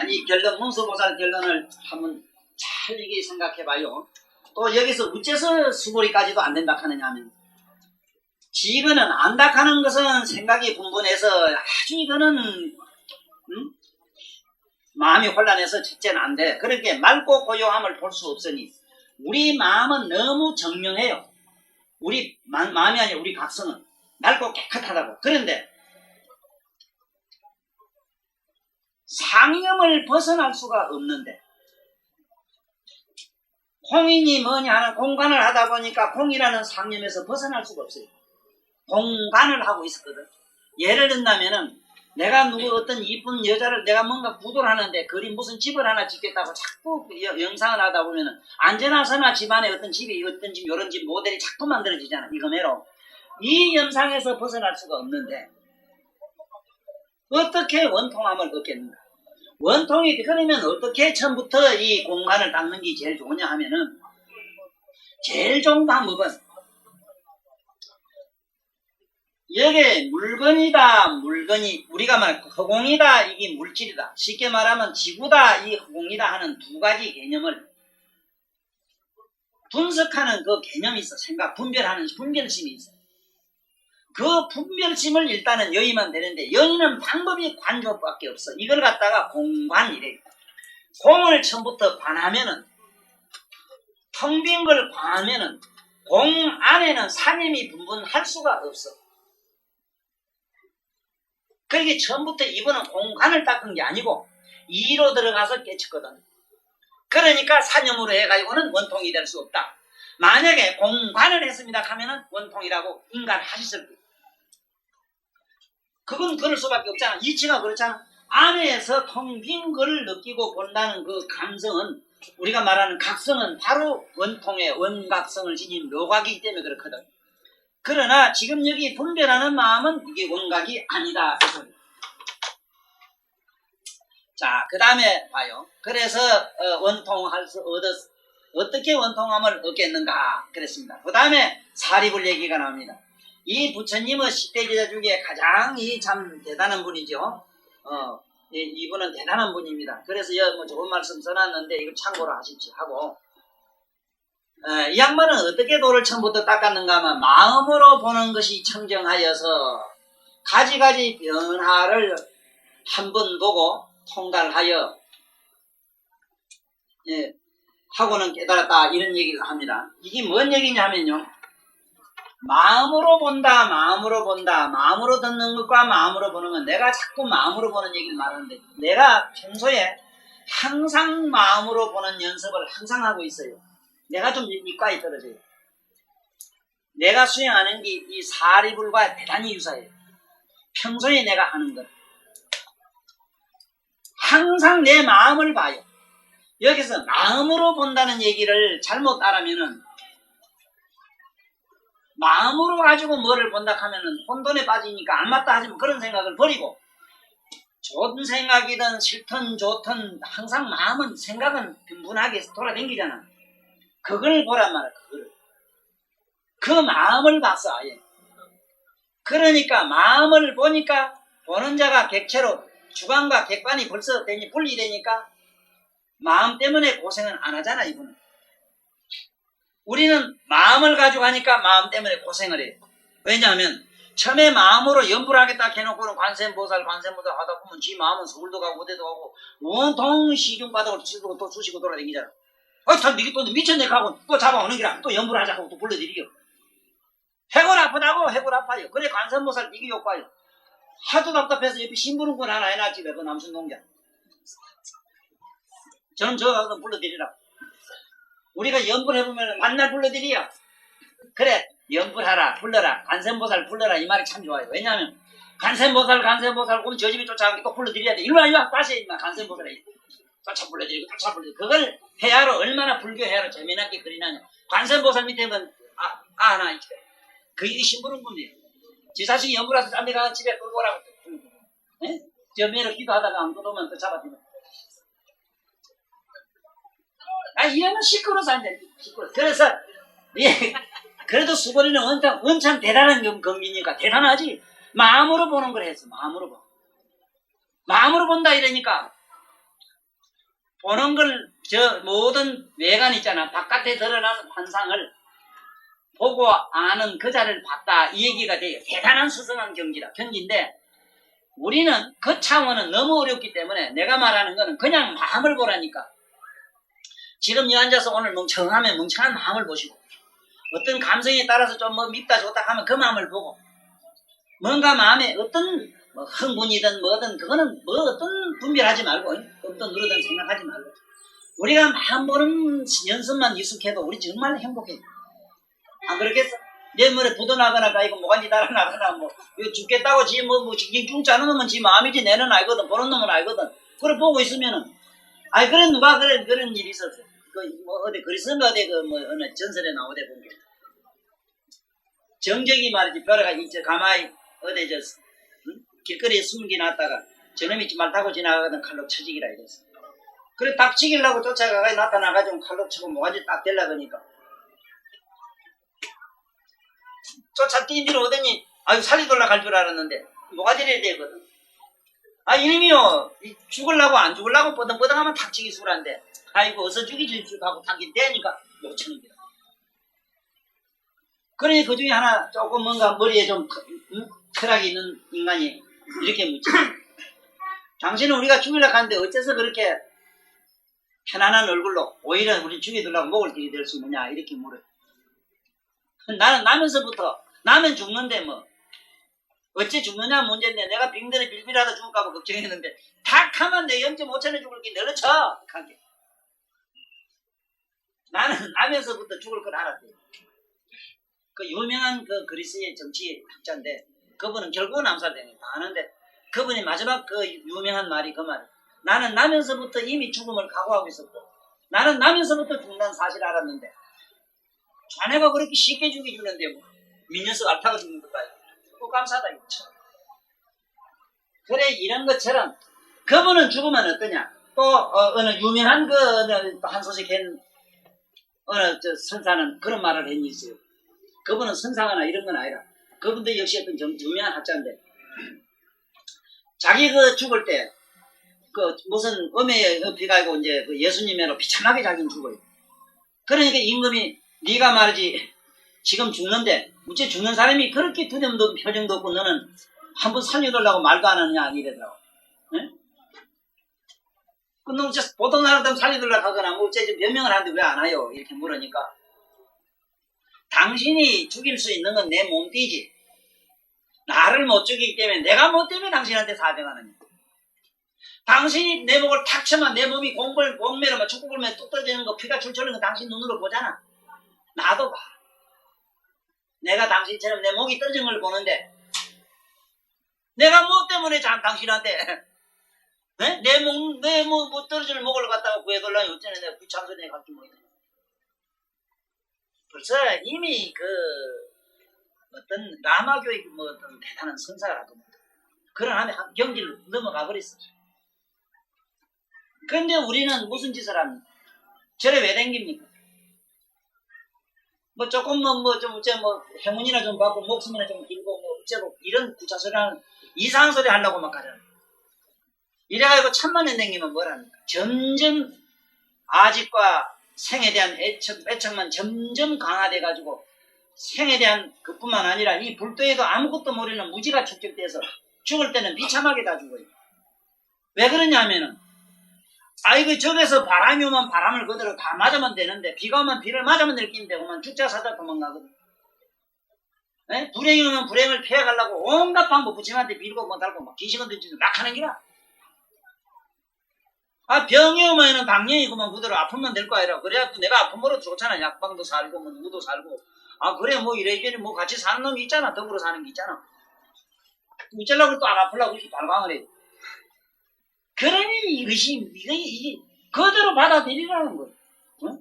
이 결론 문수보살 결론을 한번 잘 이게 생각해봐요. 또 여기서 어째서 수고리까지도 안 된다 하느냐 하면 지금은 안다 하는 것은 생각이 분분해서 아주 이거는 마음이 혼란해서 첫째는 안 돼. 그렇게 맑고 고요함을 볼 수 없으니 우리 마음은 너무 정명해요. 우리 마음이 아니라 우리 각성은 맑고 깨끗하다고. 그런데 상념을 벗어날 수가 없는데 공인이 뭐냐 하는 공간을 하다 보니까 공이라는 상념에서 벗어날 수가 없어요. 공간을 하고 있었거든. 예를 든다면은 내가 누구 어떤 이쁜 여자를 내가 뭔가 구도를 하는데 그림 무슨 집을 하나 짓겠다고 자꾸 영상을 하다 보면은 안전하서나 집안에 어떤 집이 어떤 집 이런 집 모델이 자꾸 만들어지잖아. 이거 매로 이 영상에서 벗어날 수가 없는데 어떻게 원통함을 얻겠는가? 원통이 그러면 어떻게 처음부터 이 공간을 닦는 게 제일 좋으냐 하면은 제일 좋은 방법은 여기 물건이다 물건이 우리가 말하는 허공이다 이게 물질이다 쉽게 말하면 지구다 이 허공이다 하는 두 가지 개념을 분석하는 그 개념이 있어. 생각 분별하는 분별심이 있어. 그 분별심을 일단은 여의면 되는데 여의는 방법이 관조밖에 없어. 이걸 갖다가 공관이래. 공을 처음부터 관하면은 텅 빈 걸 관하면은 공 안에는 상임이 분분할 수가 없어. 그러게 처음부터 이분은 공간을 닦은 게 아니고 이로 들어가서 깨쳤거든. 그러니까 사념으로 해가지고는 원통이 될 수 없다. 만약에 공간을 했습니다 하면은 원통이라고 인간하셨을 때 그건 그럴 수밖에 없잖아. 이치가 그렇잖아. 안에서 텅 빈 거를 느끼고 본다는 그 감성은 우리가 말하는 각성은 바로 원통의 원각성을 지닌 묘각이기 때문에 그렇거든. 그러나 지금 여기 분별하는 마음은 이게 원각이 아니다. 자, 그 다음에 봐요. 그래서 원통할 수 어떻게 원통함을 얻겠는가 그랬습니다. 그 다음에 사리불 얘기가 나옵니다. 이 부처님은 10대 제자 중에 가장 참 대단한 분이죠. 이분은 대단한 분입니다. 그래서 뭐 좋은 말씀 써놨는데 이거 참고로 하십시오 하고 이 양반은 어떻게 도를 처음부터 닦았는가 하면 마음으로 보는 것이 청정하여서 가지가지 변화를 한번 보고 통달하여 하고는 깨달았다 이런 얘기를 합니다. 이게 뭔 얘기냐면요. 마음으로 본다 마음으로 듣는 것과 마음으로 보는 건 내가 자꾸 마음으로 보는 얘기를 말하는데 내가 평소에 항상 마음으로 보는 연습을 항상 하고 있어요. 내가 좀 이과에 떨어져요. 내가 수행하는 게 이 사리불과 대단히 유사해요. 평소에 내가 하는 것 항상 내 마음을 봐요. 여기서 마음으로 본다는 얘기를 잘못 따르면은 마음으로 가지고 뭐를 본다 하면은 혼돈에 빠지니까 안 맞다 하지만 그런 생각을 버리고 좋은 생각이든 싫든 좋든 항상 마음은 생각은 빈분하게 돌아다니잖아. 그걸 보란 말이야. 그 마음을 봤어 아예. 그러니까 마음을 보니까 보는 자가 객체로 주관과 객관이 벌써 분리되니까 마음 때문에 고생은 안 하잖아 이분은. 우리는 마음을 가지고 하니까 마음 때문에 고생을 해요. 왜냐하면 처음에 마음으로 연불 하겠다 해놓고는 관세음보살 하다 보면 지 마음은 서울도 가고 어디도 가고 온통 시중바닥을 치고 또 쑤시고 돌아다니잖아. 참 이게 또 미쳤네 하고 또 잡아오는 기라 또 연불 하자고 또 불러드리죠. 해골 아프다고 해골 아파요. 그래 관세음보살 이게 효과요. 하도 답답해서 옆에 심부름꾼 하나 해놨지 왜 그 남순동자. 저는 저 가서 불러드리라고. 우리가 연불 해보면 만날 불러드리야. 그래 연불하라 불러라 관세음보살 불러라 이 말이 참 좋아요. 왜냐하면 관세음보살 그럼 저 집에 쫓아가기 또 불러드려야 돼. 일로와 다시 임마 관세음보살이 쫓아 불러드리고 그걸 해야로 얼마나 불교 해야로 재미나게 그리나냐. 관세음보살 밑에는 하나 있죠. 그 일이 심부름꾼이에요. 지 자식이 연불해서 딴데 가서 집에 끌고 오라고 예? 저 매를 기도하다가 안 끌어오면 또 잡아주면 이러면 시끄러워서 안 돼. 그래서 예, 그래도 수고리는 원참 대단한 경기니까 대단하지. 마음으로 보는 걸 했어. 마음으로 본다 이러니까 보는 걸 저 모든 외관 있잖아. 바깥에 드러나는 환상을 보고 아는 그 자를 봤다 이 얘기가 돼요. 대단한 수승한 경기인데 우리는 그 차원은 너무 어렵기 때문에 내가 말하는 거는 그냥 마음을 보라니까. 지금 이 앉아서 오늘 멍청하면 멍청한 마음을 보시고 어떤 감성에 따라서 좀 뭐 밉다 좋다 하면 그 마음을 보고 뭔가 마음에 어떤 뭐 흥분이든 뭐든 그거는 뭐 어떤 분별하지 말고 어떤 누르든 생각하지 말고 우리가 마음 보는 연습만 익숙해도 우리 정말 행복해. 안 그렇겠어? 내 머리에 묻어나거나 가이고 뭐간지 달아나거나 뭐 이거 죽겠다고 지 뭐 쭉 짜는 놈은 지 마음이지 내는 알거든. 보는 놈은 알거든. 그걸 보고 있으면은 그래 누가 그런 일이 있었어. 뭐 어디 그리스인가 어디 뭐 어느 전설에 나오대 본 게. 정적이 말이지 벼라가 이제 가마에 어디 길거리에 숨기 놨다가 저놈이 말 타고 지나가거든 칼로 쳐지기라 이랬어. 그래 딱 치기려고 쫓아가가 나타나가지고 칼로 치고 뭐가지 딱 될라 그러니까 쫓아 뛰는 오더니 살리돌라 갈 줄 알았는데 뭐가지를 되거든. 이놈이요 죽으려고 안 죽으려고 뻗어하면 탁치기 수란데 아이고 어서 죽이지 하고 탁이 되니까 못 치는 거야. 그러니 그 중에 하나 조금 뭔가 머리에 좀 철학이 있는 인간이 이렇게 묻지. 당신은 우리가 죽이려고 하는데 어째서 그렇게 편안한 얼굴로 오히려 우리 죽이려고 목을 들이댈 수 있느냐 이렇게 물어요. 나는 나면 죽는데 뭐 어째 죽느냐 문제인데 내가 빙들에 빌빌하다 죽을까봐 걱정했는데 탁 하면 내 0.5천에 죽을 게 너를 쳐. 가게. 나는 나면서부터 죽을 걸 알았대. 그 유명한 그 그리스의 정치 학자인데 그분은 결국은 암살되는 다 아는데 그분이 마지막 그 유명한 말이 그 말이에요. 나는 나면서부터 이미 죽음을 각오하고 있었고 나는 나면서부터 죽는 사실을 알았는데 자네가 그렇게 쉽게 죽여주는데 뭐 민녀석 앓다가 죽는 것도 아니고 또 감사하다 이거죠. 그래 이런 것처럼 그분은 죽으면 어떠냐. 또 어느 유명한 한 소식 한 어느 선사는 그런 말을 했니 있어요. 그분은 선상하나 이런 건 아니라 그분도 역시 어떤 유명한 학자인데 자기 죽을 때 무슨 음에 엎혀가지고 이제 예수님으로 비참하게 자기는 죽어요. 그러니까 임금이 네가 말이지 지금 죽는데 어째 죽는 사람이 그렇게 두려움도 표정도 없고 너는 한번 살려달라고 말도 안 하느냐 이러더라고. 네? 그놈 보통 사람 살려달라고 하거나 뭐 어째 변명을 하는데 왜 안 와요 이렇게 물으니까 당신이 죽일 수 있는 건 내 몸띠지 나를 못 죽이기 때문에 내가 뭐 때문에 당신한테 사정하느냐. 당신이 내 목을 탁 쳐면 내 몸이 공매로 막 축구 굴면 뚝 떨어지는 거 피가 출처는 거 당신 눈으로 보잖아. 나도 봐. 내가 당신처럼 내 목이 떨어진 걸 보는데 내가 뭐 때문에 당신한테 네? 내 뭐 떨어질 목을 갖다가 구해달라니 어쩌네 내가 구창선에 갈지 모르겠네. 벌써 이미 어떤 라마교의 어떤 대단한 선사라고 그런 안에 경지를 넘어가 버렸어. 그런데 우리는 무슨 짓을 합니까? 절에 왜 댕깁니까? 뭐 조금 좀 행운이나 좀 받고 목숨이나 좀 길고 어쩌고 이런 구차소리하는 이상한 소리 하려고 막 가잖아요. 이래가지고 천만년 댕기면 뭐랍니까? 점점 아직과 생에 대한 애착만 점점 강화돼가지고 생에 대한 그뿐만 아니라 이 불도에도 아무것도 모르는 무지가 축적돼서 죽을 때는 비참하게 다 죽어요. 왜 그러냐면은 저기서 바람이 오면 바람을 그대로 다 맞으면 되는데 비가 오면 비를 맞으면 느끼는데 오면 죽자 사자 도망가거든. 에? 불행이 오면 불행을 피해가려고 온갖 방법 부처님한테 빌고 뭐 달고 막 기시건 던지고 막 하는 기라. 병이 오면은 당연히 그만 그대로 아프면 될 거 아니라 그래야 또 내가 아픔으로 좋잖아. 약방도 살고 뭐 누구도 살고 아 그래 뭐 이래저래 뭐 같이 사는 놈이 있잖아. 더불어 사는 게 있잖아. 어쩌려고 또 안 아플라고 이렇게 발광을 해. 그러니 이것이 이게 그대로 받아들이라는 거야. 어?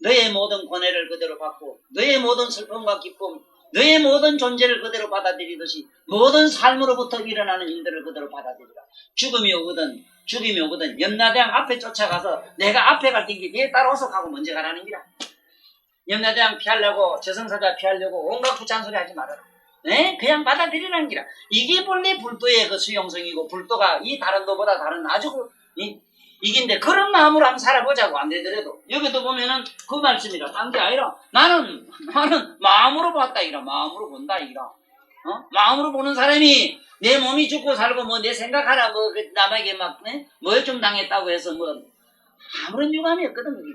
너의 모든 고뇌를 그대로 받고 너의 모든 슬픔과 기쁨 너의 모든 존재를 그대로 받아들이듯이 모든 삶으로부터 일어나는 일들을 그대로 받아들이라. 죽음이 오거든 죽임이 오거든 염라대왕 앞에 쫓아가서 내가 앞에 갈 텐데 뒤에 따라와서 가고 먼저 가라는 기라. 염라대왕 피하려고 저승사자 피하려고 온갖 부찬소리 하지 말아라. 네? 그냥 받아들이라는 기라. 이게 본래 불도의 그 수용성이고 불도가 이 다른 도보다 다른 아주 이긴데 그런 마음으로 한번 살아보자고. 안 되더라도 여기도 보면은 그 말씀이라. 딴 게 아니라 나는 마음으로 봤다 이라. 마음으로 본다 이라. 마음으로 보는 사람이 내 몸이 죽고 살고 뭐 내 생각하나 뭐 남에게 막 뭘 좀 당했다고 해서 뭐 아무런 유감이 없거든 그게.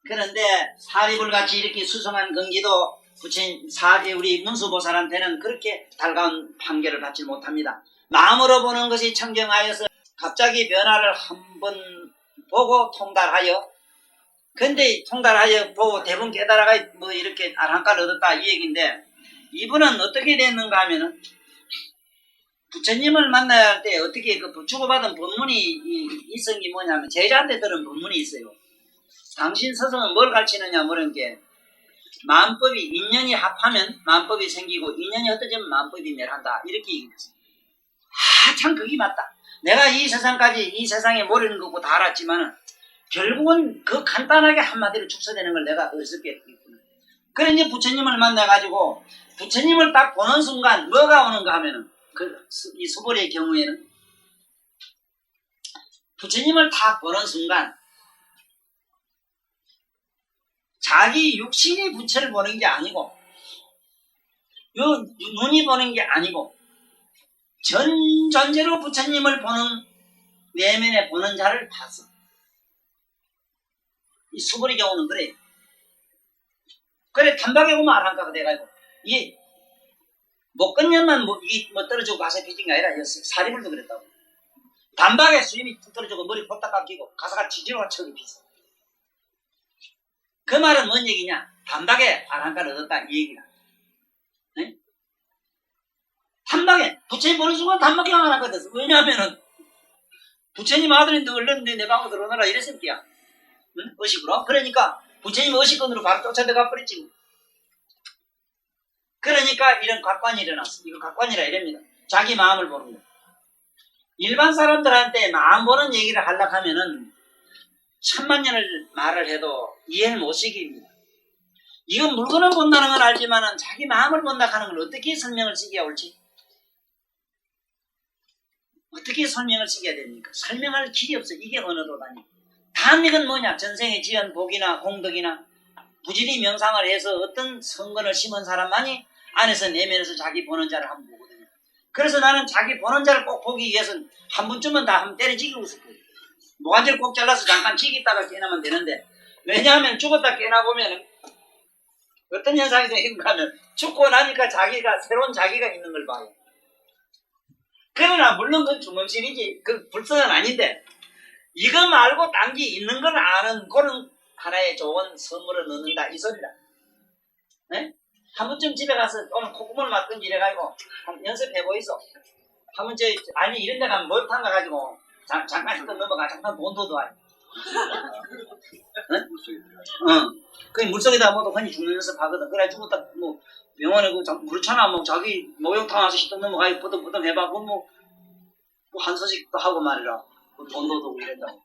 그런데 사리불 같이 이렇게 수성한 경기도 우리 문수보살한테는 그렇게 달가운 판결을 받지 못합니다. 마음으로 보는 것이 청정하여서 갑자기 변화를 한번 보고 통달하여, 근데 통달하여 보고 대부분 깨달아가 뭐 이렇게 아랑가를 얻었다 이 얘기인데, 이분은 어떻게 됐는가 하면은 부처님을 만나야 할 때 어떻게 그 주고받은 법문이 있은 게 뭐냐면 제자한테 들은 법문이 있어요. 당신 스승은 뭘 가르치느냐 물은 게 만법이 인연이 합하면 만법이 생기고 인연이 흩어지면 만법이 멸한다 이렇게 얘기했어요. 참 그게 맞다. 내가 이 세상에 모르는 거고 다 알았지만 결국은 그 간단하게 한마디로 축소되는 걸 내가 어설프게 했구나. 그래 이제 부처님을 만나가지고 부처님을 딱 보는 순간 뭐가 오는가 하면은 이 수보리의 경우에는 부처님을 딱 보는 순간 자기 육신이 부처를 보는 게 아니고 눈이 보는 게 아니고 전 존재로 부처님을 보는 내면에 보는 자를 봤어. 이 수보리 경우는 그래. 그래 단박에 보면 아랑가가 돼가지고 이 목건년만 뭐 떨어지고 가서 삐진 게 아니라 사리불도 그랬다고. 단박에 수염이 툭 떨어지고 머리 폴딱 깎이고 가사가 지지로가 척이 비서. 그 말은 뭔 얘기냐? 단박에 아랑가를 얻었다 이 얘기야. 네? 단박에 부처님 보는 순간 단박에 아랑가가 됐어. 왜냐하면은 부처님 아들인데 얼른 내 방으로 들어오너라 이랬을 게야. 응? 의식으로. 그러니까 부처님 의식권으로 바로 쫓아들어가 버렸지. 그러니까 이런 각관이 일어났어. 이거 각관이라 이랍니다. 자기 마음을 보는 거. 일반 사람들한테 마음 보는 얘기를 하려고 하면은 천만 년을 말을 해도 이해를 못 시킵니다. 이건 물건을 본다는 건 알지만은 자기 마음을 본다 하는 걸 어떻게 설명을 시켜야 옳지? 어떻게 설명을 시켜야 됩니까? 설명할 길이 없어. 이게 언어도다니. 다음 이건 뭐냐? 전생에 지은 복이나 공덕이나 부지리 명상을 해서 어떤 성건을 심은 사람만이 안에서 내면에서 자기 보는 자를 한번 보거든요. 그래서 나는 자기 보는 자를 꼭 보기 위해서는 한 번쯤은 다 한번 때려지기고 싶거든요. 모가지를 꼭 잘라서 잠깐 지기다가 깨나면 되는데, 왜냐하면 죽었다 깨나보면 어떤 현상이 생긴가 하면 죽고 나니까 새로운 자기가 있는 걸 봐요. 그러나 물론 그건 중범실이지 그 불성은 아닌데 이거 말고 딴 게 있는 걸 아는 그런 하나의 좋은 선물을 넣는다 이 소리다. 네? 한 번쯤 집에 가서 오늘 콧구멍을 맞든지 이래가지고 한번 연습해보이소. 한번 아니 이런 데 가면 목욕탕 가가지고 잠깐 잠깐 넘어가 잠깐 돈도 더 하니. 응? 응. 그 물속에다 뭐도 흔히 죽는 연습하거든. 그래 죽었다 뭐 병원에 그렇잖아. 뭐 자기 목욕탕 와서 시동 넘어가고 부둥부둥 해봐. 뭐 한소식도 하고 말이라. 돈도 더 이런다고.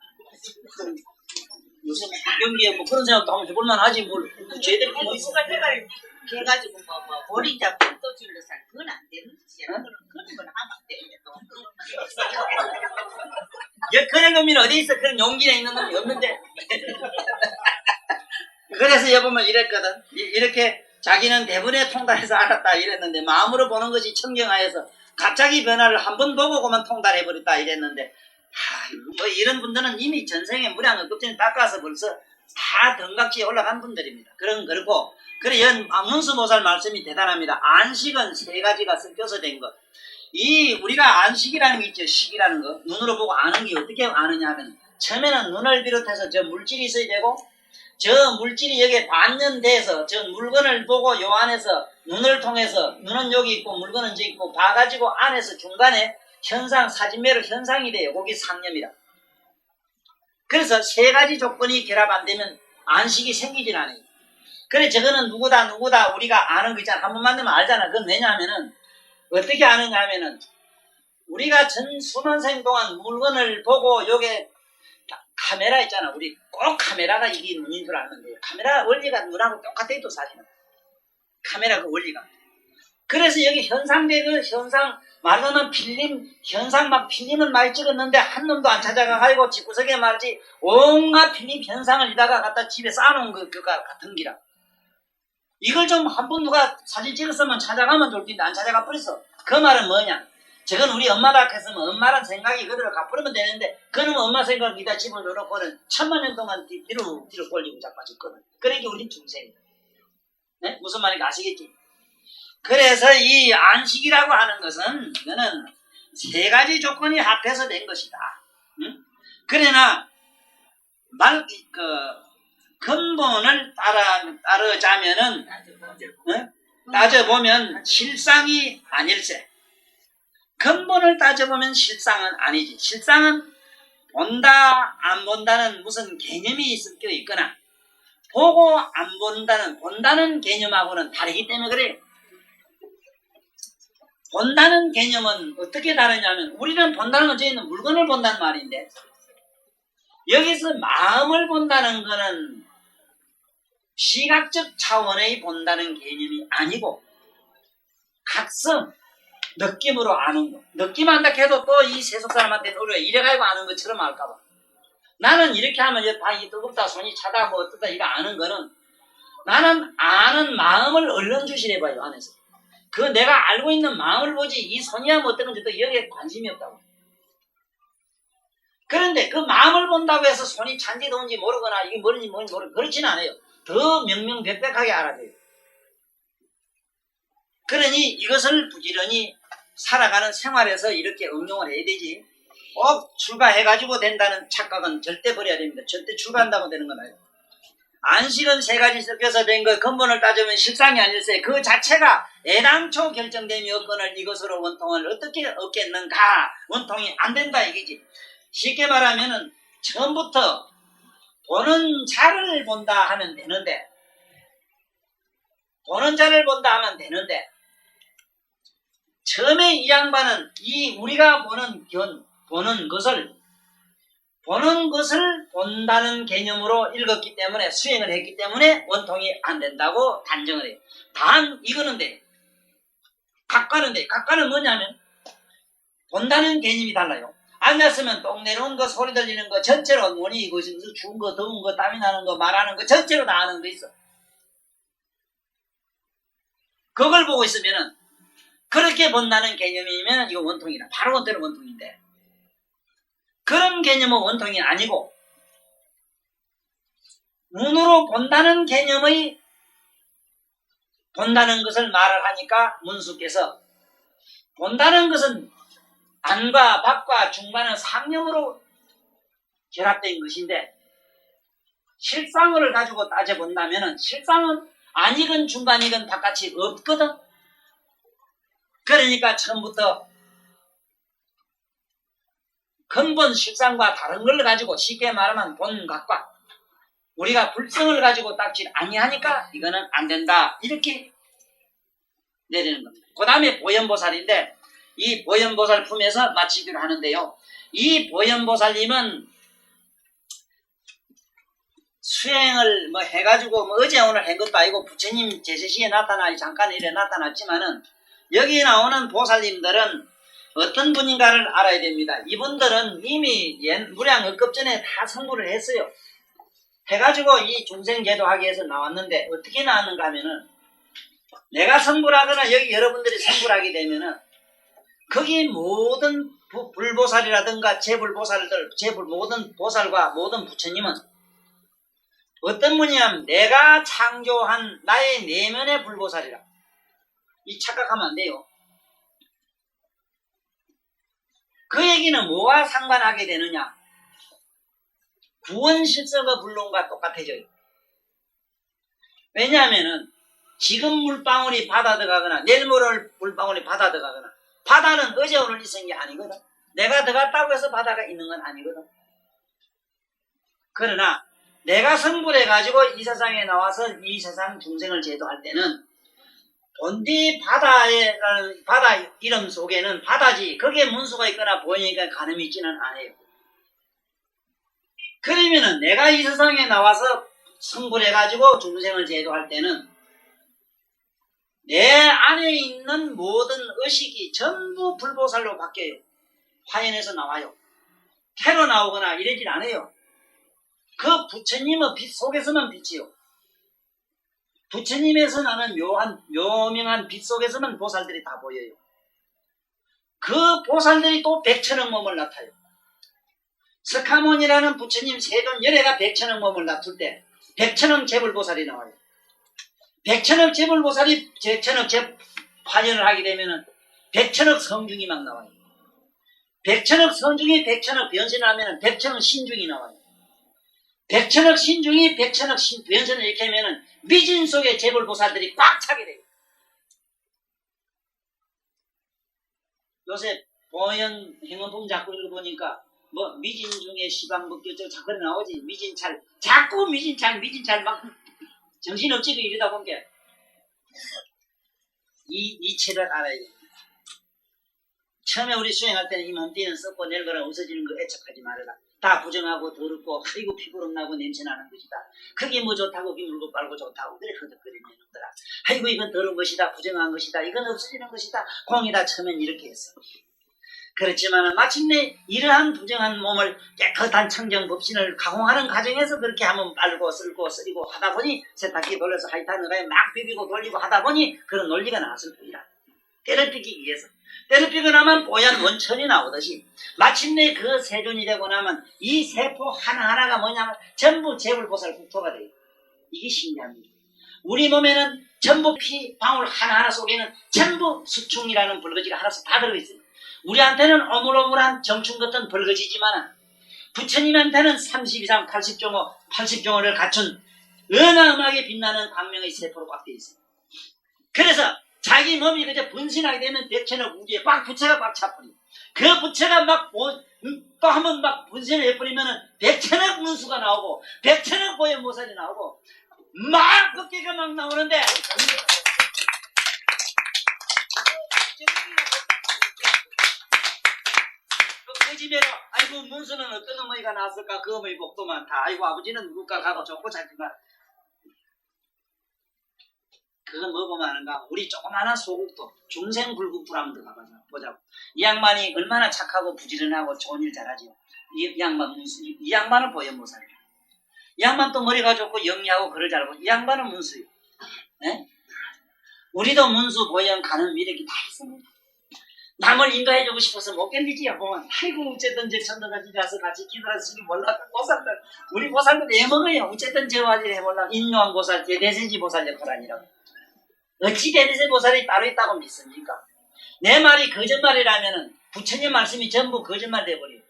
요새 경기에 뭐 그런 생각도 한번 해볼만 하지 뭘. 쟤들이 뭐 있어. 해가지고 머리 잡고 또 질러서 그건 안 되는 짓이야. 그런 건 하면 안 되겠다. 그런 놈이 어디 있어? 그런 용기가 있는 놈이 없는데. 그래서 여보면 이랬거든. 이렇게 자기는 대본에 통달해서 알았다 이랬는데 마음으로 보는 것이 청정하여서 갑자기 변화를 한 번 보고만 통달해버렸다 이랬는데 뭐 이런 분들은 이미 전생에 무량을 급전에 닦아서 벌써 다 등각지에 올라간 분들입니다. 그렇고 그래 문수보살 말씀이 대단합니다. 안식은 세 가지가 섞여서 된 것. 우리가 안식이라는 게 있죠. 식이라는 거. 눈으로 보고 아는 게 어떻게 아느냐 하면 처음에는 눈을 비롯해서 저 물질이 있어야 되고 저 물질이 여기에 반연돼서 저 물건을 보고 요 안에서 눈을 통해서 눈은 여기 있고 물건은 저기 있고 봐가지고 안에서 중간에 현상, 사진매로 현상이 돼요. 거기 상념이라. 그래서 세 가지 조건이 결합 안 되면 안식이 생기질 않아요. 그래 저거는 누구다 우리가 아는 거 있잖아. 한 번 만나면 알잖아. 그건 왜냐하면은 어떻게 아느냐 하면은 우리가 전 수만생 동안 물건을 보고 요게 카메라 있잖아. 우리 꼭 카메라가 이게 눈인 줄 아는데 카메라 원리가 눈하고 똑같아 또 사실은. 카메라 그 원리가. 그래서 여기 현상대 현상 말하면 필름 현상 막 필름을 많이 찍었는데 한 놈도 안 찾아가가지고 집구석에 말이지 온갖 필름 현상을 이다가 갖다 집에 쌓아놓은 그가 같은 기라. 이걸 좀 한 번 누가 사진 찍었으면 찾아가면 좋을 텐데 안 찾아가 버렸어. 그 말은 뭐냐? 저건 우리 엄마다 했으면 엄마란 생각이 그대로 갚으면 되는데 그놈 엄마 생각을 이다 집을 넣어놓고는 1000만 년 동안 뒤로 걸리고 자빠졌거든. 그러니까 우린 중생이야. 네? 무슨 말인지 아시겠지? 그래서 이 안식이라고 하는 것은 이거는 세 가지 조건이 합해서 된 것이다. 응? 그러나 근본을 따르자면은 따져보면 실상이 아닐세. 근본을 따져보면 실상은 아니지. 실상은 본다 안 본다는 무슨 개념이 섞여 있거나 보고 안 본다는 개념하고는 다르기 때문에 그래. 본다는 개념은 어떻게 다르냐면 우리는 본다는 건 저기 있는 물건을 본다는 말인데 여기서 마음을 본다는 거는 시각적 차원의 본다는 개념이 아니고 각성, 느낌으로 아는 거. 느낌 안다 해도 또 이 세속 사람한테는 우리가 이래가지고 아는 것처럼 알까봐. 나는 이렇게 하면 방이 뜨겁다, 손이 차다, 뭐 어떻다 이거 아는 거는 나는 아는 마음을 얼른 주시해봐요 안에서. 그 내가 알고 있는 마음을 보지 이 손이야 뭐 어떤 건지 또 여기에 관심이 없다고. 그런데 그 마음을 본다고 해서 손이 찬지 더운지 모르거나 이게 뭐는지 모르고 그렇지는 않아요. 더 명명백백하게 알아야 돼요. 그러니 이것을 부지런히 살아가는 생활에서 이렇게 응용을 해야 되지. 꼭 출가해가지고 된다는 착각은 절대 버려야 됩니다. 절대 출가한다고 되는 건 아니에요. 안식은 세 가지 섞여서 된 것 근본을 따지면 실상이 아닐세. 그 자체가 애당초 결정됨이 없거늘 이것으로 원통을 어떻게 얻겠는가. 원통이 안 된다 이기지. 쉽게 말하면은 처음부터 보는 자를 본다 하면 되는데 처음에 이 양반은 이 우리가 보는 것을 본다는 개념으로 읽었기 때문에 수행을 했기 때문에 원통이 안 된다고 단정을 해요. 단 이거는 돼. 각과는 돼. 각과는 뭐냐면 본다는 개념이 달라요. 앉았으면 똥 내려오는 거, 소리 들리는 거 전체로 뭐니 이거 추운 거, 더운 거, 땀이 나는 거, 말하는 거 전체로 다 아는 거 있어. 그걸 보고 있으면은 그렇게 본다는 개념이면 이거 원통이다. 바로 원통은 원통인데 그런 개념은 원통이 아니고 눈으로 본다는 개념의 본다는 것을 말을 하니까 문수께서 본다는 것은 안과 밖과 중간은 상념으로 결합된 것인데 실상을 가지고 따져본다면 실상은 안이건 중간이건 바깥이 없거든. 그러니까 처음부터 근본 실상과 다른 걸 가지고 쉽게 말하면 본각과 우리가 불성을 가지고 닦지 아니하니까 이거는 안 된다. 이렇게 내리는 겁니다. 그 다음에 보현보살인데 이 보현보살 품에서 마치기로 하는데요. 이 보현보살님은 수행을 뭐 해가지고 뭐 어제 오늘 한 것도 아니고 부처님 제세시에 잠깐 이래 나타났지만은 여기 나오는 보살님들은 어떤 분인가를 알아야 됩니다. 이분들은 이미 무량억급 전에 다 성불을 했어요. 해가지고 이 중생제도 하기 위해서 나왔는데 어떻게 나왔는가 하면은 내가 성불하거나 여기 여러분들이 성불하게 되면은 거기 모든 불보살이라든가 제불보살들, 모든 보살과 모든 부처님은 어떤 분이냐면 내가 창조한 나의 내면의 불보살이라. 이 착각하면 안 돼요. 그 얘기는 뭐가 상관하게 되느냐? 구원실석의 불론과 똑같아져요. 왜냐하면은 지금 물방울이 바다 들어가거나 내일 모레 물방울이 바다 들어가거나 바다는 어제 오늘 있은 게 아니거든. 내가 들어갔다고 해서 바다가 있는 건 아니거든. 그러나 내가 성불해가지고 이 세상에 나와서 이 세상 중생을 제도할 때는 본디 바다 이름 속에는 바다지 거기에 문수가 있거나 보이니까 가늠이 있지는 않아요. 그러면은 내가 이 세상에 나와서 성불해가지고 중생을 제도할 때는 내 안에 있는 모든 의식이 전부 불보살로 바뀌어요. 화연에서 나와요. 태로 나오거나 이러질 않아요. 그 부처님의 빛 속에서만 빛이요. 부처님에서 나는 묘명한 빛 속에서만 보살들이 다 보여요. 그 보살들이 또 백천억 몸을 나타요. 스카몬이라는 부처님 세존 열애가 백천억 몸을 나툴 때 백천억 재불보살이 나와요. 백천억 재불보살이 백천억 화연을 하게 되면은 백천억 성중이 막 나와요. 백천억 성중이 백천억 변신을 하면은 백천억 신중이 나와요. 백천억 신중이 백천억 변신을 이렇게 하면은 미진 속에 재불보살들이 꽉 차게 돼요. 요새 보현 행원품 자꾸 읽어보니까 뭐 미진 중에 시방법교 자꾸 나오지. 미진찰 자꾸 미진찰 막 정신없지도 이러다 보니까 이 체를 알아야 됩니다. 처음에 우리 수행할 때는 이 몸띠는 썩고 늙어라 없어지는 거 애착하지 말아라. 다 부정하고 더럽고 아이고 피부름나고 냄새나는 것이다. 그게 뭐 좋다고 비물고 빨고 좋다고 그래 허덕거리는 놈들아. 아이고 이건 더러운 것이다. 부정한 것이다. 이건 없어지는 것이다. 공이다. 처음엔 이렇게 했어. 그렇지만 마침내 이러한 부정한 몸을 깨끗한 청정법신을 가공하는 과정에서 그렇게 한번 빨고 쓸고 쓰리고 하다 보니 세탁기 돌려서 하이탄을 막 비비고 돌리고 하다 보니 그런 논리가 나왔을 뿐이다. 때를 삐기 위해서. 때를 삐고 나면 뽀얀 원천이 나오듯이 마침내 그 세존이 되고 나면 이 세포 하나하나가 뭐냐면 전부 재불보살 국토가 돼요. 이게 신기합니다. 우리 몸에는 전부 피 방울 하나하나 속에는 전부 수충이라는 벌거지가 하나씩 다 들어있어요. 우리한테는 어물어물한 정충 같은 벌거지지만 부처님한테는 30 이상 80종호를 갖춘 은하음하게 빛나는 광명의 세포로 꽉 되어 있어요. 그래서 자기 몸이 그저 분신하게 되면 백천억 우주에 꽉 부처가 꽉 차버려요. 그 부처가 또 한번 막 분신을 해버리면은 백천억 문수가 나오고 백천억 보현보살이 나오고 막 급기가 막 나오는데 그 집에로 아이고 문수는 어떤 어머니가 나왔을까 그 어머니 복도 많다. 아이고 아버지는 누굴까 가고 좋고 잘지만 그건 뭐 보면 아는가? 우리 조그마한 소국도 중생불국부라면 더 가보자고. 이 양반이 얼마나 착하고 부지런하고 좋은 일 잘하지요. 이 양반은 보현보살이야. 이 양반 또 머리가 좋고 영리하고 글을 잘 보고 이 양반은 문수요. 네? 우리도 문수 보현 가는 미력이 다 있습니다. 남을 인도해주고 싶어서 못 견디지요. 보면 아이고 어쨌든 저 천도까지 가서 같이 기도하시기 몰라도 보살들 우리 보살들 애먹어요. 어쨌든 저와 일 해보려고 인요한 보살 대대세지 보살 역할하니라고. 어찌 대대세 보살이 따로 있다고 믿습니까? 내 말이 거짓말이라면은 부처님 말씀이 전부 거짓말 돼버려요.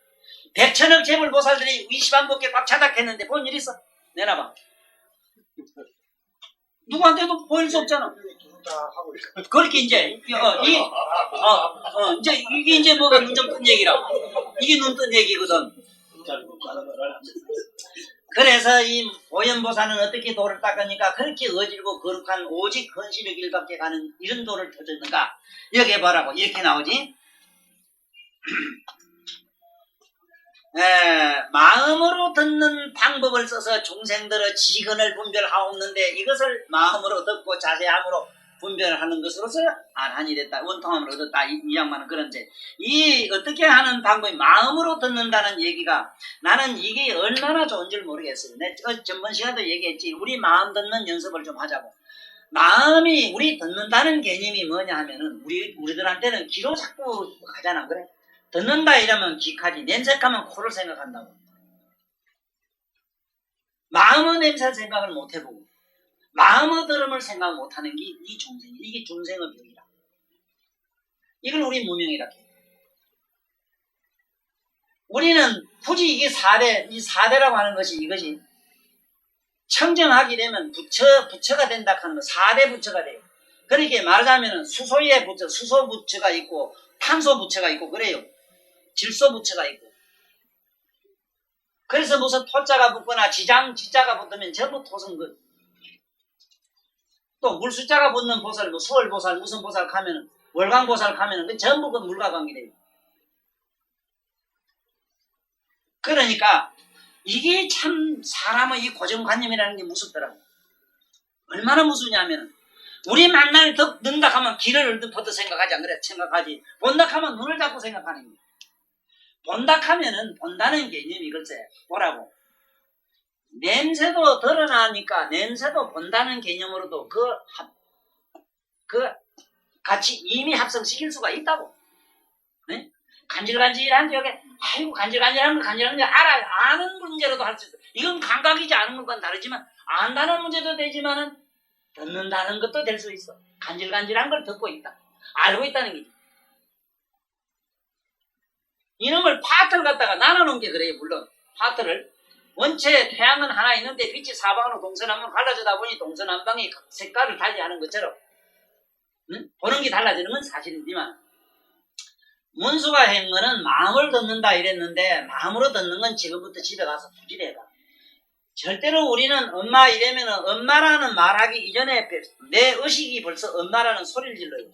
백천억 재불보살들이 위시반법계 꽉 차닥했는데 본 일 있어? 내놔봐. 누구한테도 보일 수 없잖아. 그렇게 이제 이게 이제 뭐가 눈 좀 뜬 얘기라. 이게 눈 뜬 얘기거든. 그래서 이 보현보살은 어떻게 도를 닦으니까 그렇게 어질고 거룩한 오직 헌신의 길밖에 가는 이런 도를 터졌는가? 여기 보라고 이렇게 나오지. 마음으로 듣는 방법을 써서 중생들의 지근을 분별하옵는데 이것을 마음으로 듣고 자세함으로 분별하는 것으로서 안한이 됐다. 원통함을 얻었다. 이 양반은 그런데 이 어떻게 하는 방법이 마음으로 듣는다는 얘기가 나는 이게 얼마나 좋은 줄 모르겠어요. 내가 전번 시간도 얘기했지. 우리 마음 듣는 연습을 좀 하자고. 마음이 우리 듣는다는 개념이 뭐냐 하면은 우리들한테는 귀로 자꾸 가잖아. 그래? 듣는다 이러면 귀까지 냄새가면 코를 생각한다고. 마음의 냄새를 생각을 못 해보고 마음의 들음을 생각 못하는 게 이 중생이 이게 중생의 병이라. 이걸 우리 무명이라 해요. 우리는 굳이 이게 이 사대라고 하는 것이 이것이 청정하게 되면 부처가 된다 하는 거 4대 부처가 돼요. 그렇게 말하자면 수소의 부처, 수소 부처가 있고 탄소 부처가 있고 그래요. 질소 부처가 있고. 그래서 무슨 토자가 붙거나 지자가 붙으면 전부 토성근. 또 물숫자가 붙는 보살, 뭐 수월보살, 무슨 보살 가면은 월광보살 가면은 그 전부 그 물과 관계돼요. 그러니까 이게 참 사람의 이 고정관념이라는 게 무섭더라고. 얼마나 무섭냐면은 우리 만날 더 는다 하면 길을 얼른부터 생각하지 안 그래? 생각하지. 본다 하면 눈을 잡고 생각하는 거야. 본다 하면은 본다는 개념이 글쎄 보라고. 냄새도 드러나니까 냄새도 본다는 개념으로도 그 같이 이미 합성시킬 수가 있다고. 네? 간질간질한 지역에 아이고 간질간질한 거 아는 문제로도 할 수 있어. 이건 감각이지 않은 것과는 다르지만 안다는 문제도 되지만은 듣는다는 것도 될 수 있어. 간질간질한 걸 듣고 있다. 알고 있다는 거지. 이놈을 파트를 갖다가 나눠놓은 게 그래요. 물론 파트를 원체 태양은 하나 있는데 빛이 사방으로 동서남북 갈라지다 보니 동서남방이 색깔을 달리하는 것처럼 보는 게 달라지는 건 사실이지만 문수가 한 거는 마음을 듣는다 이랬는데 마음으로 듣는 건 지금부터 집에 가서 부지래봐. 절대로 우리는 엄마 이러면은 엄마라는 말하기 이전에 내 의식이 벌써 엄마라는 소리를 질러요.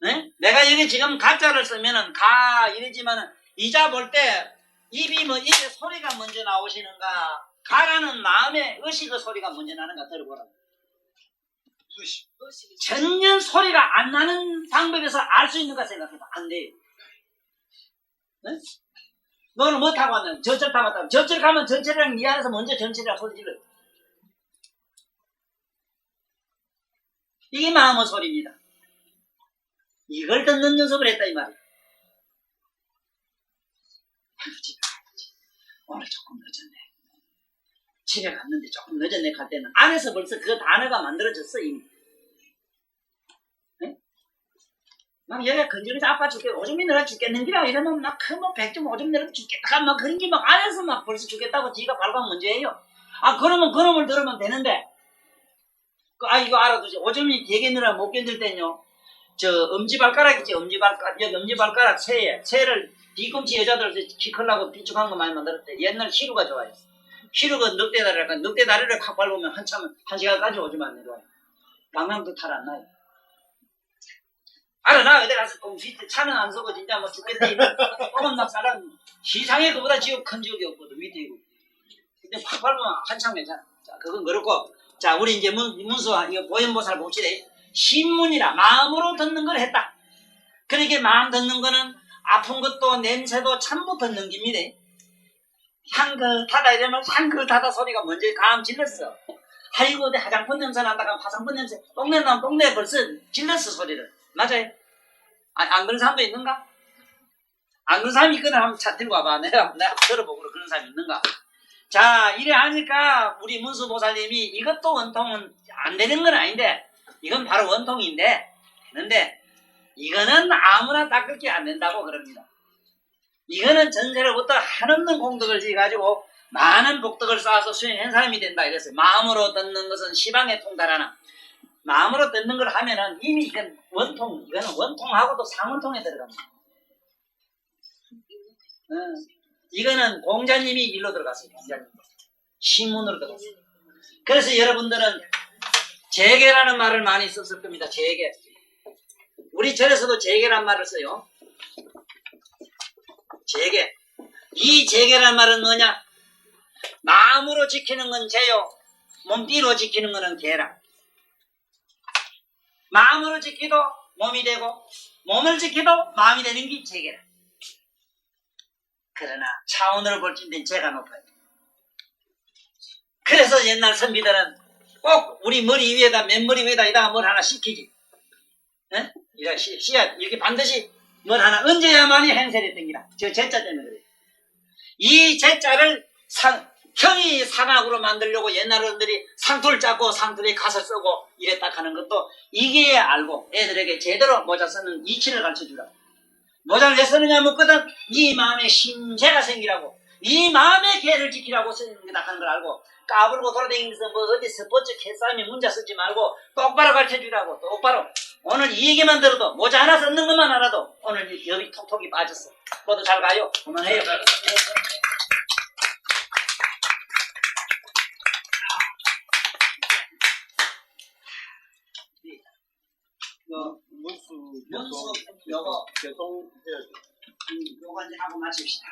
네? 내가 여기 지금 가짜를 쓰면은 가 이러지만은 이자 볼 때 입이 뭐 입에 소리가 먼저 나오시는가 가라는 마음의 의식의 소리가 먼저 나는가 들어보라고. 전혀 소리가 안 나는 방법에서 알 수 있는가 생각해봐. 안 돼요. 네? 너는 뭐 타고 왔냐? 저철 타고 왔다. 저철 가면 전철이랑 이 안에서 먼저 전철이랑 소리 질러요. 이게 마음의 소리입니다. 이걸 듣는 연습을 했다 이 말이야. 아이고 집에 가야지. 오늘 조금 늦었네. 집에 갔는데 조금 늦었네 갈 때는 안에서 벌써 그 단어가 만들어졌어 이미. 네? 막 여기가 건질해서 아파 죽겠고 오줌이 늘어 죽겠는기라 이러면 막 그 뭐 백점 오줌 늘어 죽겠다 막 그런 게 막 안에서 막 벌써 죽겠다고 지가 발광 먼저 해요. 아 그러면 그놈을 들으면 되는데 이거 알아두지. 오줌이 되게 늘어 못 견딜 때는요. 저 엄지발가락 있지 엄지발가락 새를 뒤꿈치 여자들 키 크려고 비축한 거 많이 만들었대. 옛날 시루가 좋아요. 시루가 늑대다리랄까 늑대다리를 확 밟으면 한참 1시간까지 오줌 안 내려와요. 방랑도 탈 안 나요. 알아나 어디 가서 차는 안 서고 진짜 뭐 죽겠다 이런 조금 막 사람 시상에 그보다 지옥 큰 지옥이 없거든 밑에 있고. 근데 확 밟으면 한참 괜찮아. 자 그건 그렇고 자 우리 이제 문수 이거 보현보살 봅시다. 신문이라 마음으로 듣는 걸 했다. 그러니까 마음 듣는 거는 아픈 것도 냄새도 전부 듣는 겁니다. 향긋하다 이러면 향긋하다 소리가 먼저 감 질렀어. 아이고 내 화장품 냄새 난다 하면 화장품 냄새 똥내 나면 똥내 벌써 질렀어 소리를. 맞아요? 안 그런 사람도 있는가? 안 그런 사람이 있거든 한번 차 들고 와봐. 내가 들어보고 그런 사람이 있는가? 자 이래 하니까 우리 문수보살님이 이것도 원통은 안 되는 건 아닌데 이건 바로 원통인데 그런데 이거는 아무나 닦을게 안 된다고 그럽니다. 이거는 전세로부터 한없는 공덕을 지어가지고 많은 복덕을 쌓아서 수행한 사람이 된다 이랬어요. 마음으로 듣는 것은 시방에 통달하나 마음으로 듣는 걸 하면은 이미 이건 원통, 이거는 원통하고도 상원통에 들어갑니다. 이거는 공자님이 일로 들어갔어요. 공자님. 신문으로 들어갔어요. 그래서 여러분들은 재계라는 말을 많이 썼을 겁니다. 재계. 우리 절에서도 재계란 말을 써요. 재계. 이 재계란 말은 뭐냐? 마음으로 지키는 건 재요. 몸띠로 지키는 거는 계라. 마음으로 지키도 몸이 되고 몸을 지키도 마음이 되는 게 재계라. 그러나 차원으로 볼 때 재가 높아요. 그래서 옛날 선비들은 꼭 우리 머리 위에다 맨머리 위에다 이다가 뭘 하나 시키지. 에? 씨앗 이렇게 반드시 뭘 하나 얹어야만이 행세했던 기라. 저 제자 때문에 그래요. 이 제자를 형이 상악으로 만들려고 옛날 어른들이 상투를 잡고 상투에 가서 쓰고 이랬다 하는 것도 이게 알고 애들에게 제대로 모자 쓰는 이치를 가르쳐주라. 모자를 왜 쓰느냐 묻거든 이 마음에 신재가 생기라고. 이 마음의 개를 지키라고 쓰는 거다 하는 걸 알고 까불고 돌아다니면서 뭐 어디 스포츠 개싸움에 문자 쓰지 말고 똑바로 가르쳐주라고. 똑바로. 오늘 이 얘기만 들어도 모자 하나 썼는 것만 알아도 오늘 여기 톡톡이 빠졌어. 모두 잘 가요. 그만해요. 연수 요거 개송해야죠. 요거 이제 하고 마칩시다.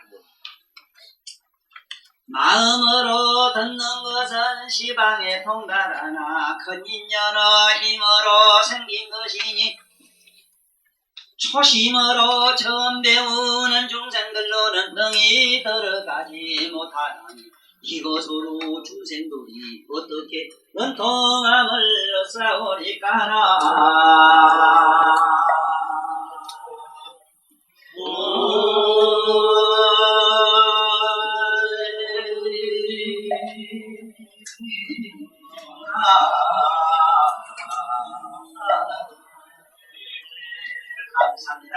마음으로 듣는 것은 시방의 통달하나 큰 인연의 힘으로 생긴 것이니 초심으로 처음 배우는 중생들로는 능히 들어가지 못하나니 이것으로 중생들이 어떻게 원통함을 싸우리까나. 감사합니다.